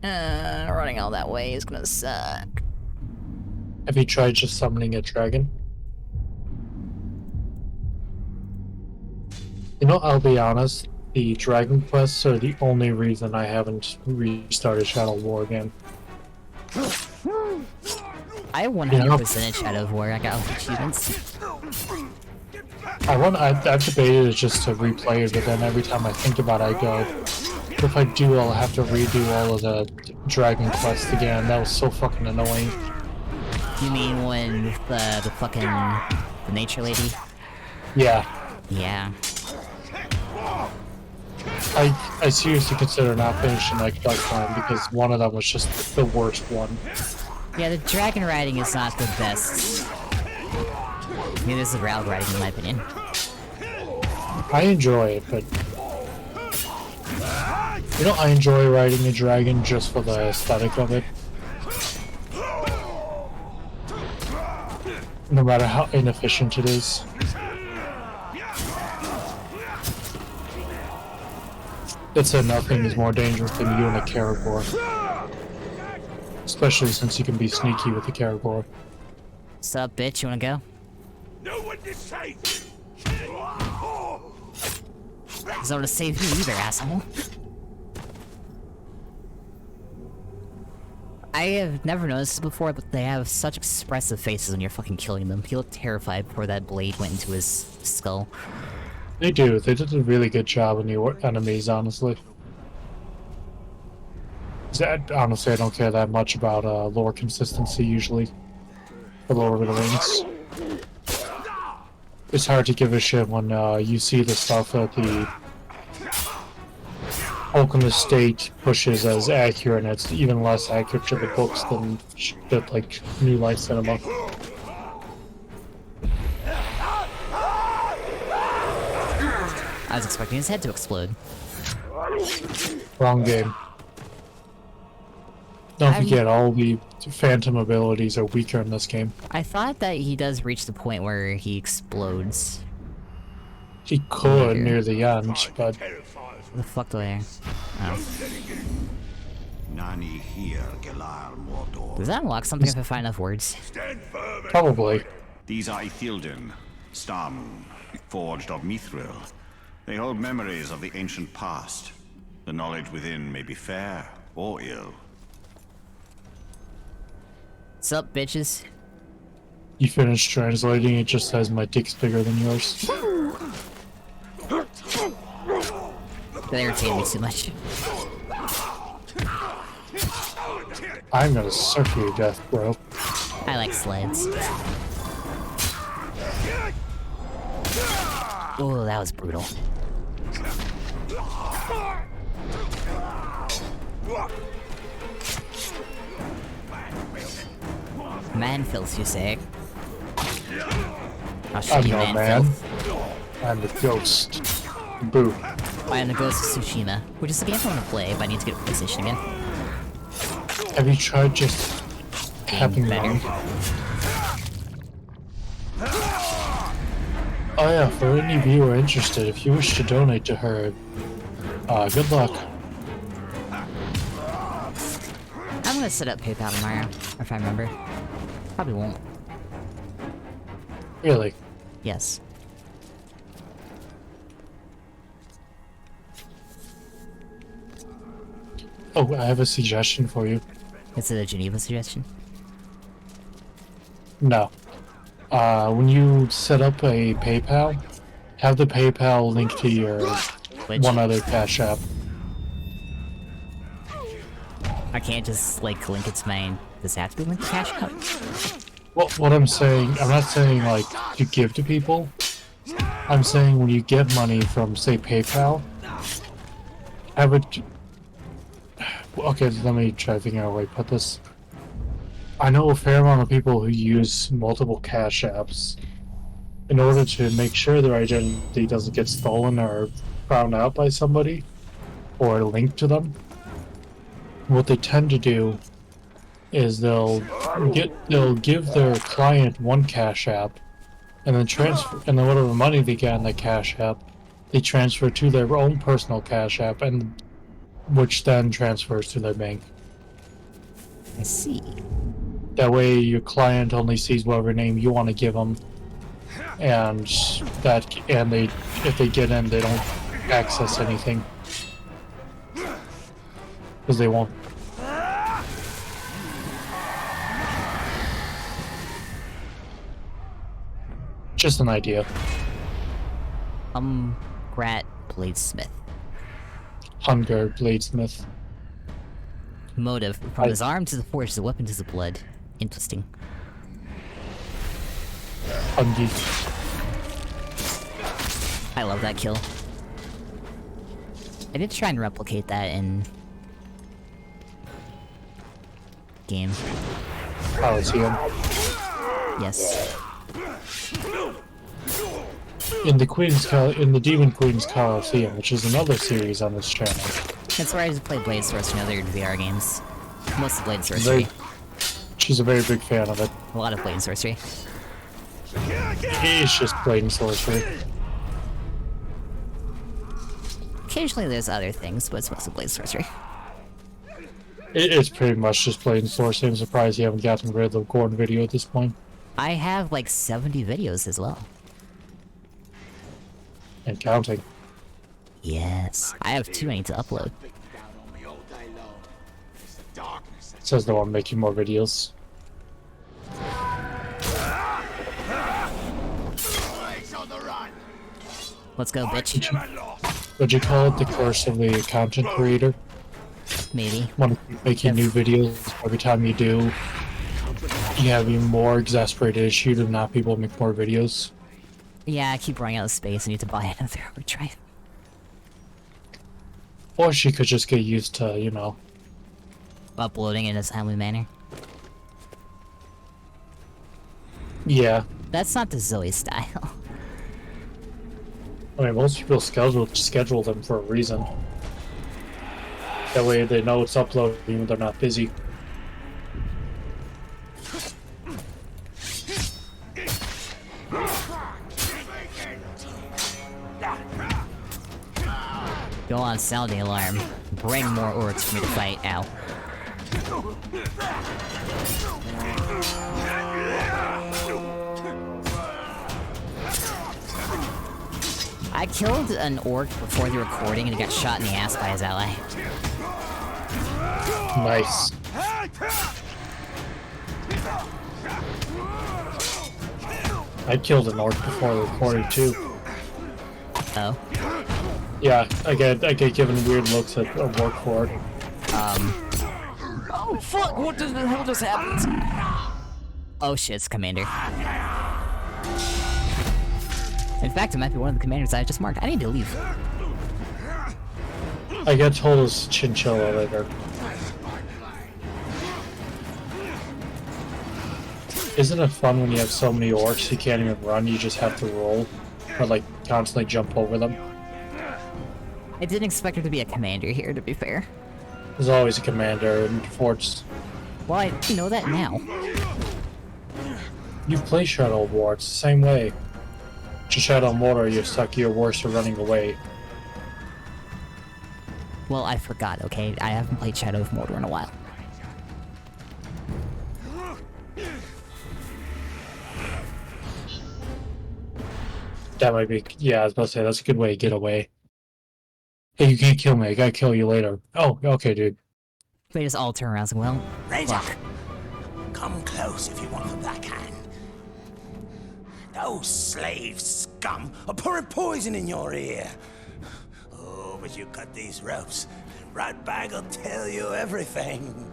Running all that way is gonna suck. Have you tried just summoning a dragon? You know, I'll be honest, the dragon quests are the only reason I haven't restarted Shadow War again. I 100% Shadow of War. I got all the achievements. I've debated it just to replay it, but then every time I think about it, I go, if I do, I'll have to redo all of the dragon quests again. That was so fucking annoying. You mean when the fucking the nature lady? Yeah. Yeah. I seriously consider not finishing like quest line because one of them was just the worst one. Yeah, the dragon riding is not the best. I mean, this is rail riding in my opinion. I enjoy it, but you know, I enjoy riding a dragon just for the aesthetic of it. No matter how inefficient it is. It said nothing is more dangerous than you and a Caragor. Especially since you can be sneaky with the Caragor. What's up, bitch? You wanna go? No one to save There's no one to save you either, asshole. I have never noticed this before, but they have such expressive faces when you're fucking killing them. He looked terrified before that blade went into his skull. They do. They did a really good job on the enemies, honestly. Honestly, I don't care that much about lore consistency, usually. For Lord of the Rings. It's hard to give a shit when you see the stuff that the Alchemist State pushes as accurate, and it's even less accurate to the books than like New Light Cinema. I was expecting his head to explode. Wrong game. Don't forget, all the phantom abilities are weaker in this game. I thought that he does reach the point where he explodes. He could near the end, but... What the fuck do I... Oh. Nani here, Gelar Mordor. Does that unlock something if I find enough words? Probably. These are Ithildin, Stam, forged of Mithril. They hold memories of the ancient past. The knowledge within may be fair or ill. What's up, bitches? You finished translating, it just says my dick's bigger than yours. That irritated me too much. I'm gonna surf you to death, bro. I like sleds. Oh, that was brutal. Man filth, you say? I'll show I'm you no man. I'm the ghost. Boo. I am the Ghost of Tsushima, which is a game I want to play, but I need to get a PlayStation again. Have you tried just tapping them? Oh yeah, for any viewer interested, if you wish to donate to her, good luck. I'm gonna set up PayPal tomorrow, if I remember. Probably won't. Really? Yes. Oh, I have a suggestion for you. Is it a Geneva suggestion? No. When you set up a PayPal, have the PayPal link to your one other Cash App. I can't just, like, link it to my... Does it have to be linked to Cash App? Well, what I'm saying, I'm not saying, like, to give to people. I'm saying when you get money from, say, PayPal, have it... Okay, let me try to figure out a way to put this. I know a fair amount of people who use multiple Cash Apps in order to make sure their identity doesn't get stolen or found out by somebody or linked to them. What they tend to do is they'll give their client one Cash App and then and then whatever money they get on that Cash App, they transfer to their own personal Cash App, and which then transfers to their bank. I see. That way your client only sees whatever name you want to give them, and if they get in, they don't access anything because they won't. Just an idea. Grat Bladesmith. Hunger Bladesmith. Motive. From his arm to the forge, the weapon to the blood. Interesting. Hungy. I love that kill. I did try and replicate that in... game. Coliseum. Yes. In the Demon Queen's Coliseum, which is another series on this channel. That's where I just play Blade Source and other VR games. Mostly Blade Sorcery. She's a very big fan of it. A lot of Blade Sorcery. It's just Blade and Sorcery. Occasionally there's other things, but it's mostly Blade Sorcery. It's pretty much just Blade and Sorcery. I'm surprised you haven't gotten rid of the Gordon video at this point. I have like 70 videos as well. And counting. Yes. I have too many to upload. Says they want to make you more videos. Let's go, bitch. Would you call it the curse of the content creator? Maybe. Want to keep making new videos every time you do. You have even more exasperated issue to not people make more videos. Yeah, I keep running out of space. I need to buy another hard drive. Or she could just get used to, you know... uploading in a timely manner. Yeah. That's not the Zoe style. I mean, most people schedule them for a reason. That way they know it's uploaded even when they're not busy. Go on, sound the alarm. Bring more orcs for me to fight. Ow. I killed an orc before the recording and he got shot in the ass by his ally. Nice. I killed an orc before the recording too. Oh? Yeah, I get given weird looks at work for it. Oh fuck! What the hell just happened? Oh shit, it's Commander. In fact, it might be one of the commanders I just marked. I need to leave. I get told it's Chinchilla later. Isn't it fun when you have so many orcs you can't even run, you just have to roll? Or like, constantly jump over them? I didn't expect there to be a commander here, to be fair. There's always a commander in forts. Well, I know that now. You've played Shadow of War, it's the same way. Just Shadow of Mordor, you're stuck, you're worse for running away. Well, I forgot, okay? I haven't played Shadow of Mordor in a while. That might be, yeah, I was about to say, that's a good way to get away. Hey, you can't kill me, I gotta kill you later. Oh, okay, dude. They just all turn around and well, Razor, fuck. come close if you want the Black Hand. Those slave scum are pouring poison in your ear. Oh, but you cut these ropes, Ratbag will tell you everything.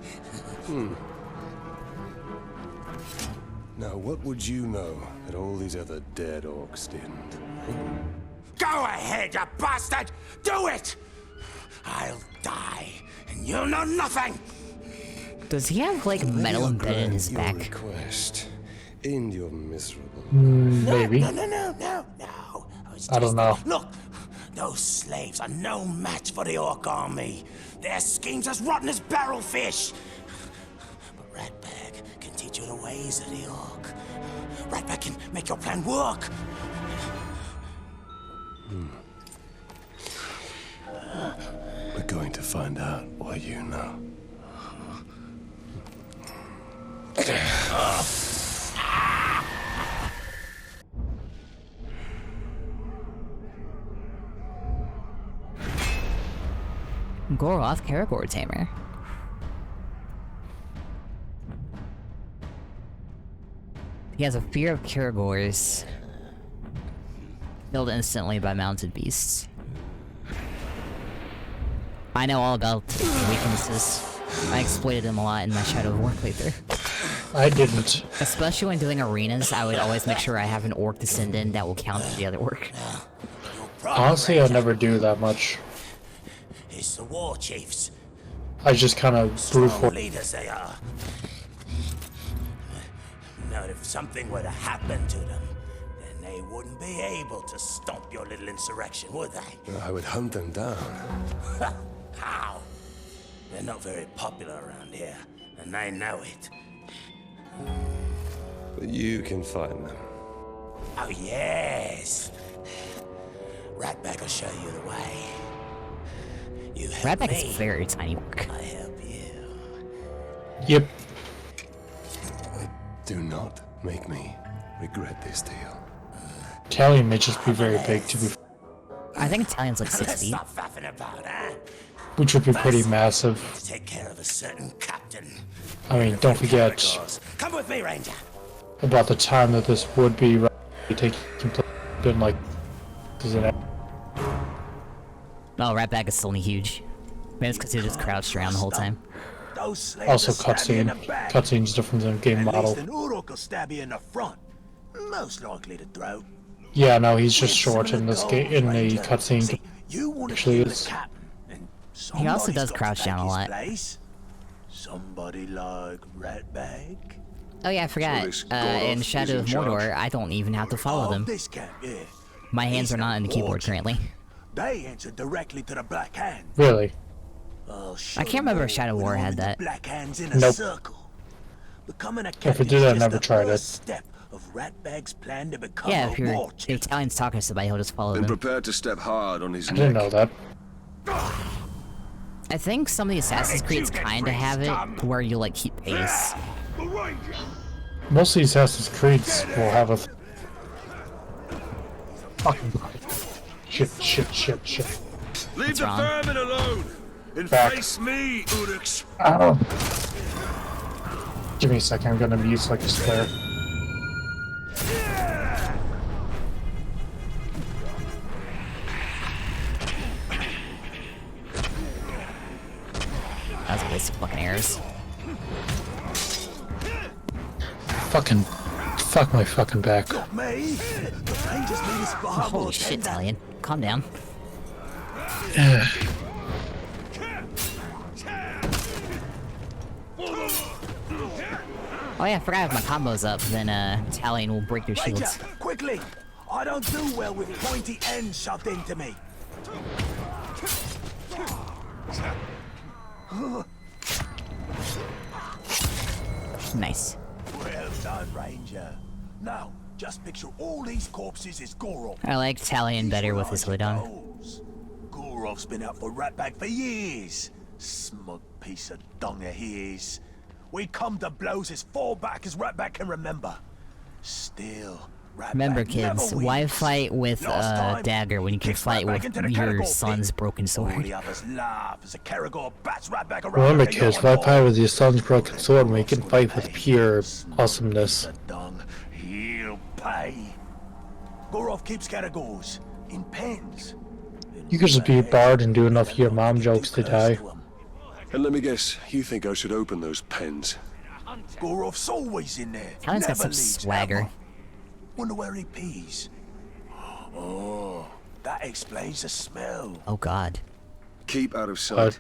Now, what would you know that all these other dead orcs didn't? Go ahead, you bastard! Do it! I'll die, and you'll know nothing! Does he have, like, metal embedded in his back? Request. End your miserable. Maybe. No. I don't know. Look, those slaves are no match for the orc army. Their schemes as rotten as barrel fish. But Ratbag can teach you the ways of the orc. Ratbag can make your plan work. We're going to find out what you know. Goroth Karagor Tamer. He has a fear of Karagors. Killed instantly by mounted beasts. I know all about weaknesses. I exploited them a lot in my Shadow of War playthrough. I didn't. Especially when doing arenas, I would always make sure I have an orc descendant that will counter the other orc. Honestly, I never do that much. It's the war chiefs. I just kind of brute Strong force. leaders they are. Now, if something were to happen to them, then they wouldn't be able to stomp your little insurrection, would they? I would hunt them down. How? They're not very popular around here, and they know it. But you can find them. Oh, yes. Ratbag will show you the way. You help Ratbag me, is very tiny orc. I help you. Yep. Do not make me regret this deal. Talion may just be very big to be, I think Talion's like 6 Let's feet. stop faffing about, huh? which would be pretty massive. Take care of a certain captain. I mean, don't forget Come with me, Ranger. about the time that this would be taking place. Been like, is it? No, Ratbag is still huge. Maybe it's because he just crouched around the whole time. Also, cutscene. Cutscene's different than game model. An Uruk will stab you in the front. Most likely the throat. Yeah, no, he's just short in this game. In the cutscene, actually is. He also does crouch down a lot. Somebody like Ratbag. Oh yeah, I forgot. In Shadow of Mordor, I don't even have to follow them. My hands are not on the keyboard currently. They answer directly to the Black Hand. Really? I can't remember if Shadow of War had that. Black Hands in a Nope. circle. Becoming a If it captain did, I is never just the tried first it. step of Ratbag's plan to become Yeah, a if you're war chief. if Talion's talking to somebody, he'll just follow Been them. prepared to step hard on his I neck. didn't know that. I think some of the Assassin's Creeds kinda have it, where you like keep pace. Most of these Assassin's Creeds will have a. Fucking. Shit. Leave the wrong? vermin alone and Back. face me, Uruks. Ow. Give me a second, I'm gonna mute like a square. That was a waste of fucking arrows. Fuck my fucking back. Me? The Rangers need us far Holy more shit, than Talion. Calm down. Oh yeah, I forgot if my combo's up, then Talion will break your Ranger, shields. quickly! I don't do well with pointy ends shoved into me. Nice. Well done, Ranger. Now, just picture all these corpses as Gorov. I like Talion better with his hood on. Gorov's been out for Ratbag for years. Smug piece of dung he is. We come to blows as far back as Ratbag can remember. Still, Ratbag Remember, never kids, wins. why fight with Last a time, dagger when you can kicked fight Ratbag with into the your Caragor son's pit. broken All sword? the others laugh as a Caragor bats Ratbag around. Remember, like a kids, yawn why fight with your son's broken sword when you can fight with pure awesomeness? Dung, he'll pay. Gorov keeps Caragors in pens. You could just be a bard and do enough of your mom jokes to die. And let me guess, you think I should open those pens? Goroth's always in there. Talon's got some leaves swagger. ever. Wonder where he pees. Oh, that explains the smell. Oh god. Keep out of sight.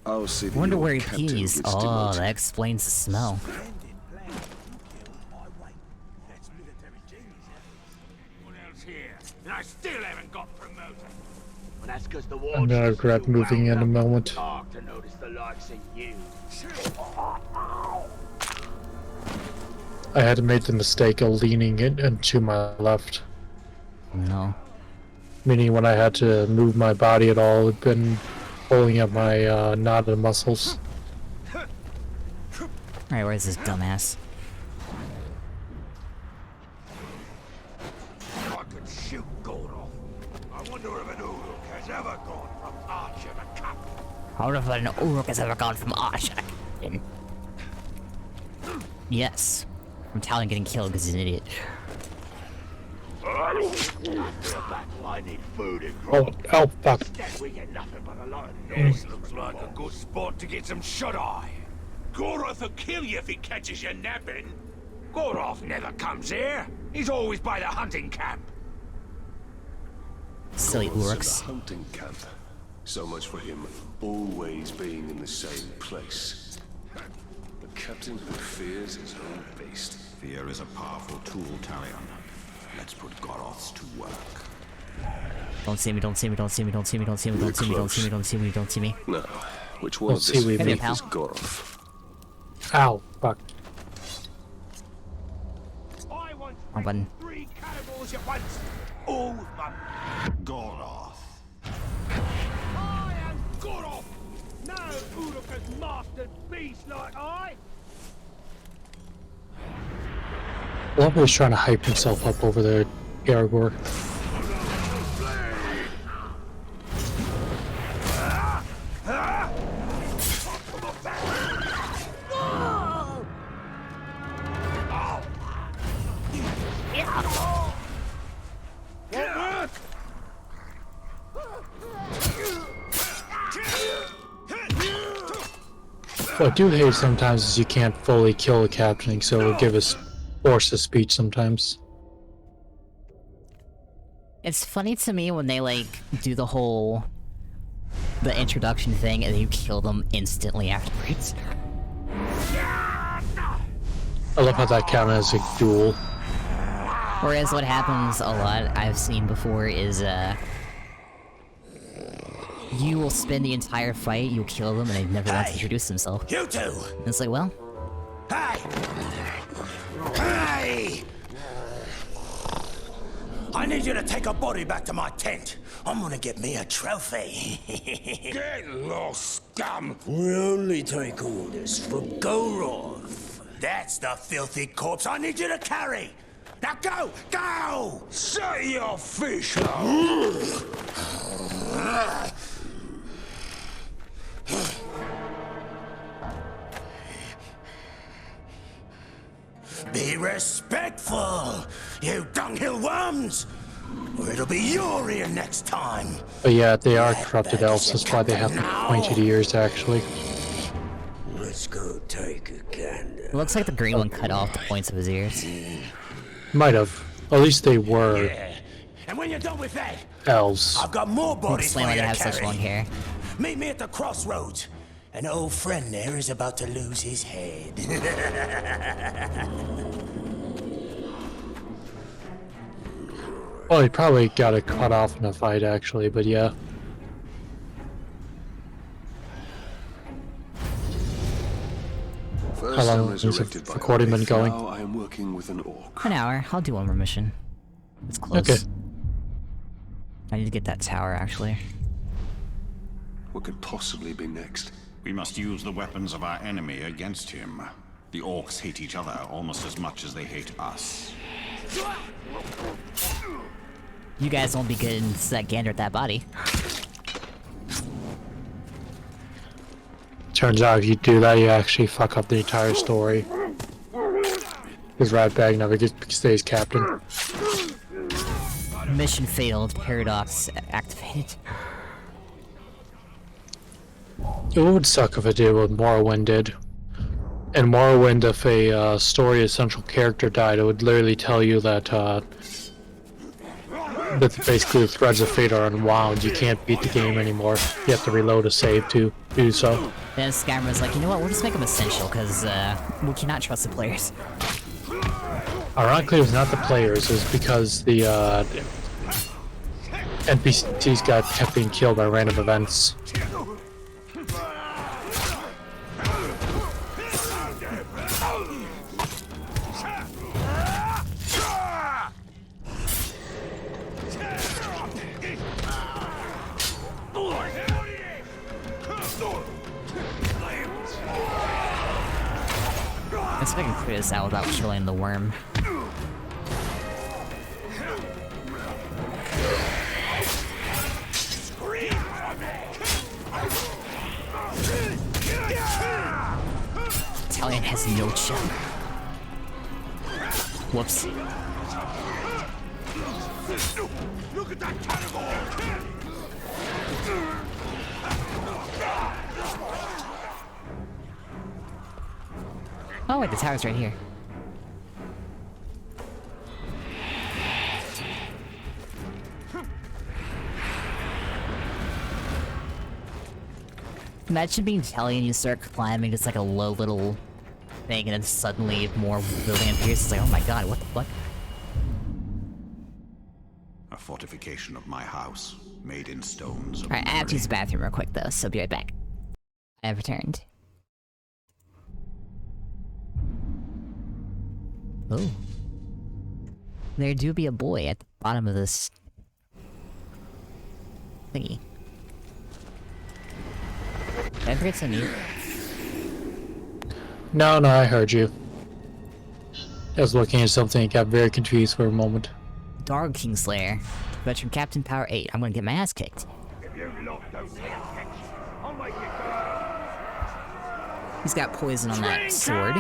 I'll see that Wonder your where he captain pees. gets Oh, demoted. that explains the smell. And I still haven't got promoted. Well, that's because the I'm gonna regret moving in a moment. to notice the likes of you. I had made the mistake of leaning it into my left. No. Meaning when I had to move my body at all, it'd been pulling at my knotted muscles. Alright, where's this dumbass? I could shoot Goroth. I wonder if an Uruk has ever gone from archer to captain. I wonder if an Uruk has ever gone from Archer. Yes. From Talion getting killed because he's an idiot. I need food and Oh, oh, fuck. Instead we get nothing but a lot of this looks like a good spot to get some shut-eye. Goroth will kill you if he catches you napping. Goroth never comes here. He's always by the hunting camp. Silly Goroth's in Uruks. the hunting camp. So much for him always being in the same place. The captain who fears his own beast. Fear is a powerful tool, Talion. Let's put Goroths to work. Don't see me, don't see me, don't see me, don't see me, don't see me, don't see me, don't see me, don't see me, don't see me. No, which one of Let's this see, we Hey there, thief pal. is Goroth? Ow, fuck. I want Wrong button. 3 cannibals at once. All with my... Goroth. I am Goroth. No Uruk has mastered beast like I. Love was trying to hype himself up over there, Aragorn. What I do hate sometimes is you can't fully kill a captain, so it'll give us force of speech sometimes. It's funny to me when they like do the the introduction thing and then you kill them instantly afterwards. I love how that counted as a duel. Whereas what happens a lot I've seen before is you will spend the entire fight, you'll kill them, and they never once introduce themselves. You two! And it's like, well, Hey! Hey! I need you to take a body back to my tent. I'm gonna get me a trophy. Get lost, scum. We only take orders from Goroth. That's the filthy corpse I need you to carry. Now go! Go! Set your fish Be respectful, you dunghill worms! Or it'll be your ear next time. But yeah, they are corrupted elves, that's why they have pointed ears, actually. Let's go take a gander. it looks like the green one cut off the points of his ears. Might have. At least they were And when you're done with that, elves. I've got more bodies for Explain why you they to have carry. such long hair. Meet me at the crossroads. An old friend there is about to lose his head. Well, he probably got it cut off in a fight, actually, but yeah. First How long I'm has the resurrected by recording been Olaf, going? Now I am working with an orc. An hour. I'll do one more mission. It's close. Okay. I need to get that tower, actually. What could possibly be next? We must use the weapons of our enemy against him. The orcs hate each other almost as much as they hate us. You guys won't be getting that gander at that body. Turns out if you do that, you actually fuck up the entire story. Because Ratbag never stays captain. Mission failed. Paradox activated. It would suck if it did what Morrowind did. In Morrowind, if a story essential character died, it would literally tell you that that basically the threads of fate are unwound. You can't beat the game anymore. You have to reload a save to do so. Then Skyrim was like, you know what, we'll just make them essential, because we cannot trust the players. Ironically, it was not the players, it was because the NPCs kept being killed by random events. Let's see if I can clear this out without killing the worm. Talion has no chill. Whoops. Look at that cannibal! Oh wait, the tower's right here. Imagine being Talion, you start climbing just like a low little thing, and then suddenly more building appears. It's like, oh my god, what the fuck? A fortification of my house, made in stones of Alright, I have to use the bathroom real quick though, so be right back. I have returned. Oh. There do be a boy at the bottom of this thingy. Did I forget something? No, I heard you. I was looking at something and got very confused for a moment. Dog Kingslayer. Veteran Captain Power 8. I'm gonna get my ass kicked. He's got poison on that sword.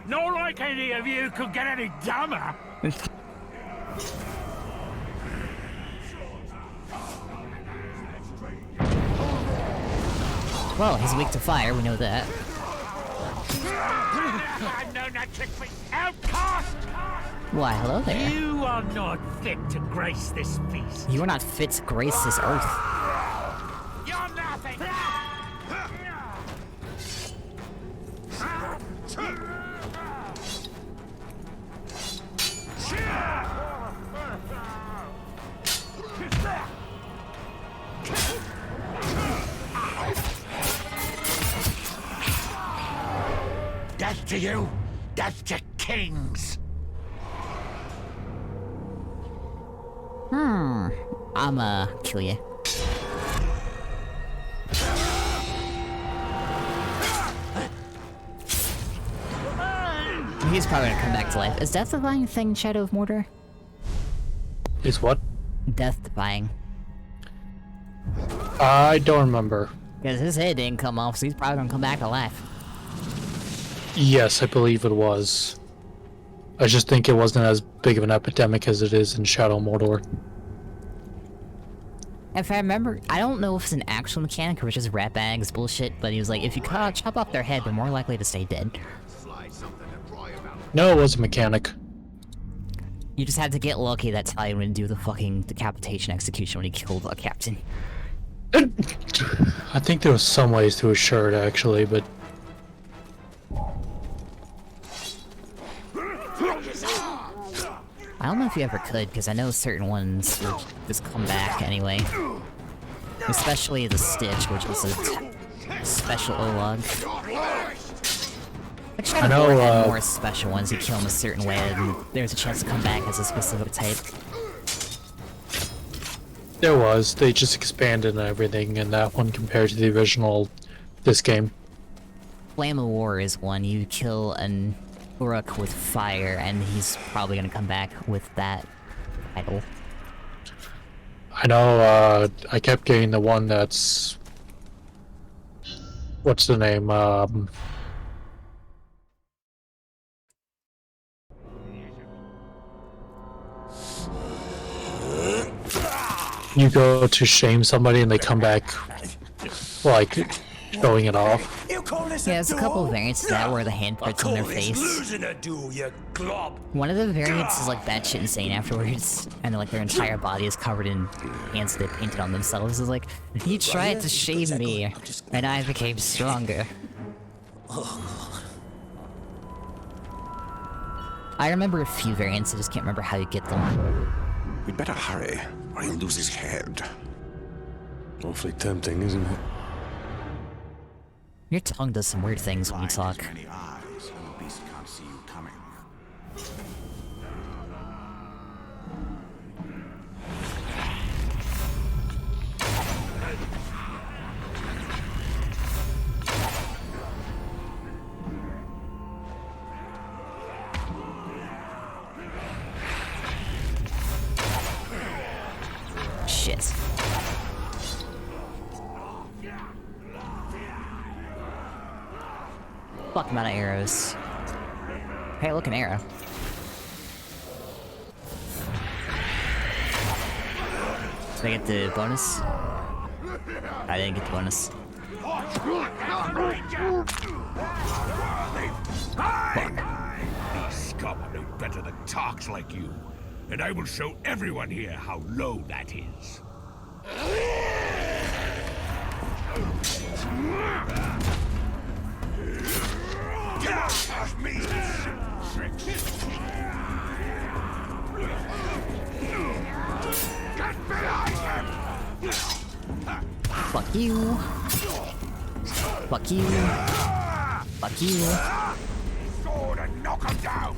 Not like any of you could get any dumber. Well, he's weak to fire, we know that. I've known that trick for outcast! Why, hello there. You are not fit to grace this feast. You are not fit to grace this earth. You're nothing! Death to you! Death to kings! I'ma kill you. He's probably gonna come back to life. Is death defying a thing in Shadow of Mordor? Is what? Death defying. I don't remember. Because his head didn't come off, so he's probably gonna come back to life. Yes, I believe it was. I just think it wasn't as big of an epidemic as it is in Shadow of Mordor. If I remember, I don't know if it's an actual mechanic or just Ratbag's bullshit, but he was like, if you chop off their head, they're more likely to stay dead. No, it was a mechanic. You just had to get lucky that Talion wouldn't do the fucking decapitation execution when he killed a captain. I think there was some ways to assure it, actually, but... I don't know if you ever could, because I know certain ones will just come back anyway. Especially the Stitch, which was a special O-log. Actually, I know more special ones. You kill them a certain way, and there's a chance to come back as a specific type. There was. They just expanded and everything in that one compared to the original, this game. Flame of War is one. You kill an Uruk with fire, and he's probably gonna come back with that title. I know, I kept getting the one that's... What's the name, you go to shame somebody and they come back, like, showing it off. You call this Yeah, a there's a couple of variants of that where the handprints on their face. Losing a duel, you glob. One of the variants is like batshit insane afterwards, and like their entire body is covered in hands they painted on themselves. It's like, he tried to shame me, and I became stronger. I remember a few variants, I just can't remember how you get them. We'd better hurry, or he'll lose his head. Awfully tempting, isn't it? Your tongue does some weird things when you talk. Many eyes, and the beast can't see you coming. Shit. Fuck, I'm out of arrows. Hey, look, an arrow. Did I get the bonus? I didn't get the bonus. These scum are no better than tarks like you, and I will show everyone here how low that is. Fuck you. Fuck you. Fuck you. Sword and knock him down.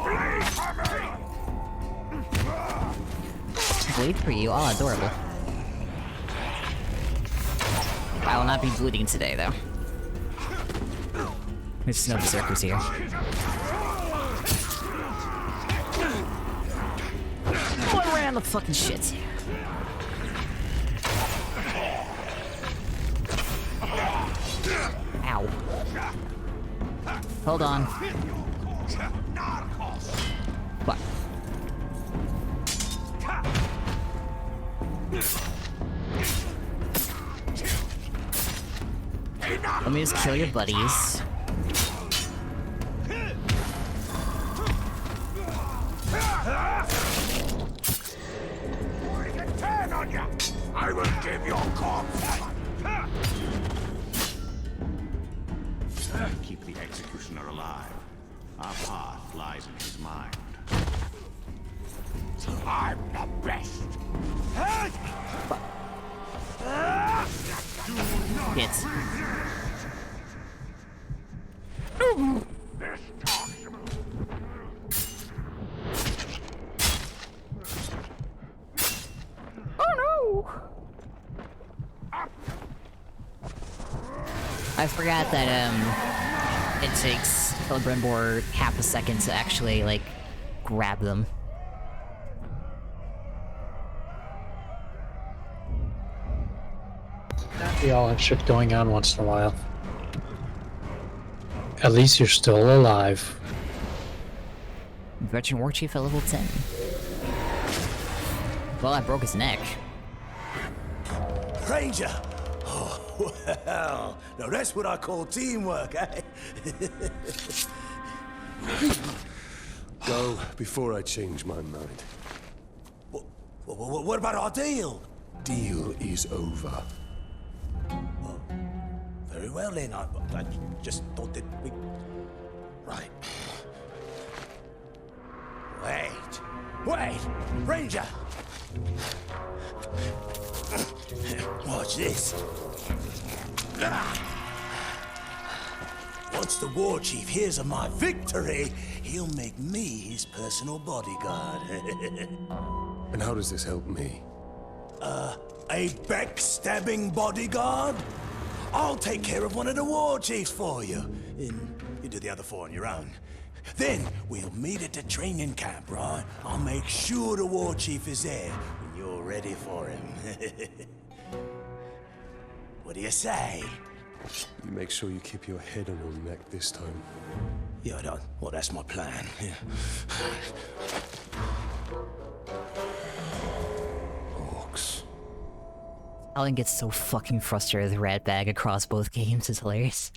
Bleed for me. Bleed for you? Oh, adorable. I will not be bleeding today, though. There's no berserkers here. Boy, ran the fucking shit. Ow. Hold on. What? Let me just kill your buddies. I will give your corpse. Keep the executioner alive. Our path lies in his mind. I'm the best. Hits. Oh no! I forgot that it takes Celebrimbor half a second to actually like grab them. We all have shit going on once in a while. At least you're still alive. Veteran War Chief at level 10. Well, I broke his neck. Ranger! Oh, well, now that's what I call teamwork, eh? Go before I change my mind. What about our deal? Deal is over. Oh, very well then, I just thought that we... Right. Wait! Ranger! Watch this. Once the war chief hears of my victory, he'll make me his personal bodyguard. And how does this help me? A backstabbing bodyguard? I'll take care of one of the war chiefs for you. And you do the other four on your own. Then we'll meet at the training camp, right? I'll make sure the war chief is there when you're ready for him. What do you say? You make sure you keep your head on your neck this time. Yeah, well, that's my plan. Yeah. Orcs. Talion gets so fucking frustrated with Ratbag across both games, it's hilarious.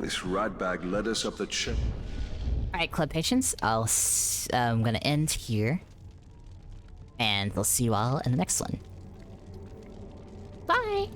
This Ratbag led us up the chimney. Alright, Club Patience, I'm gonna end here. And we'll see you all in the next one. Bye!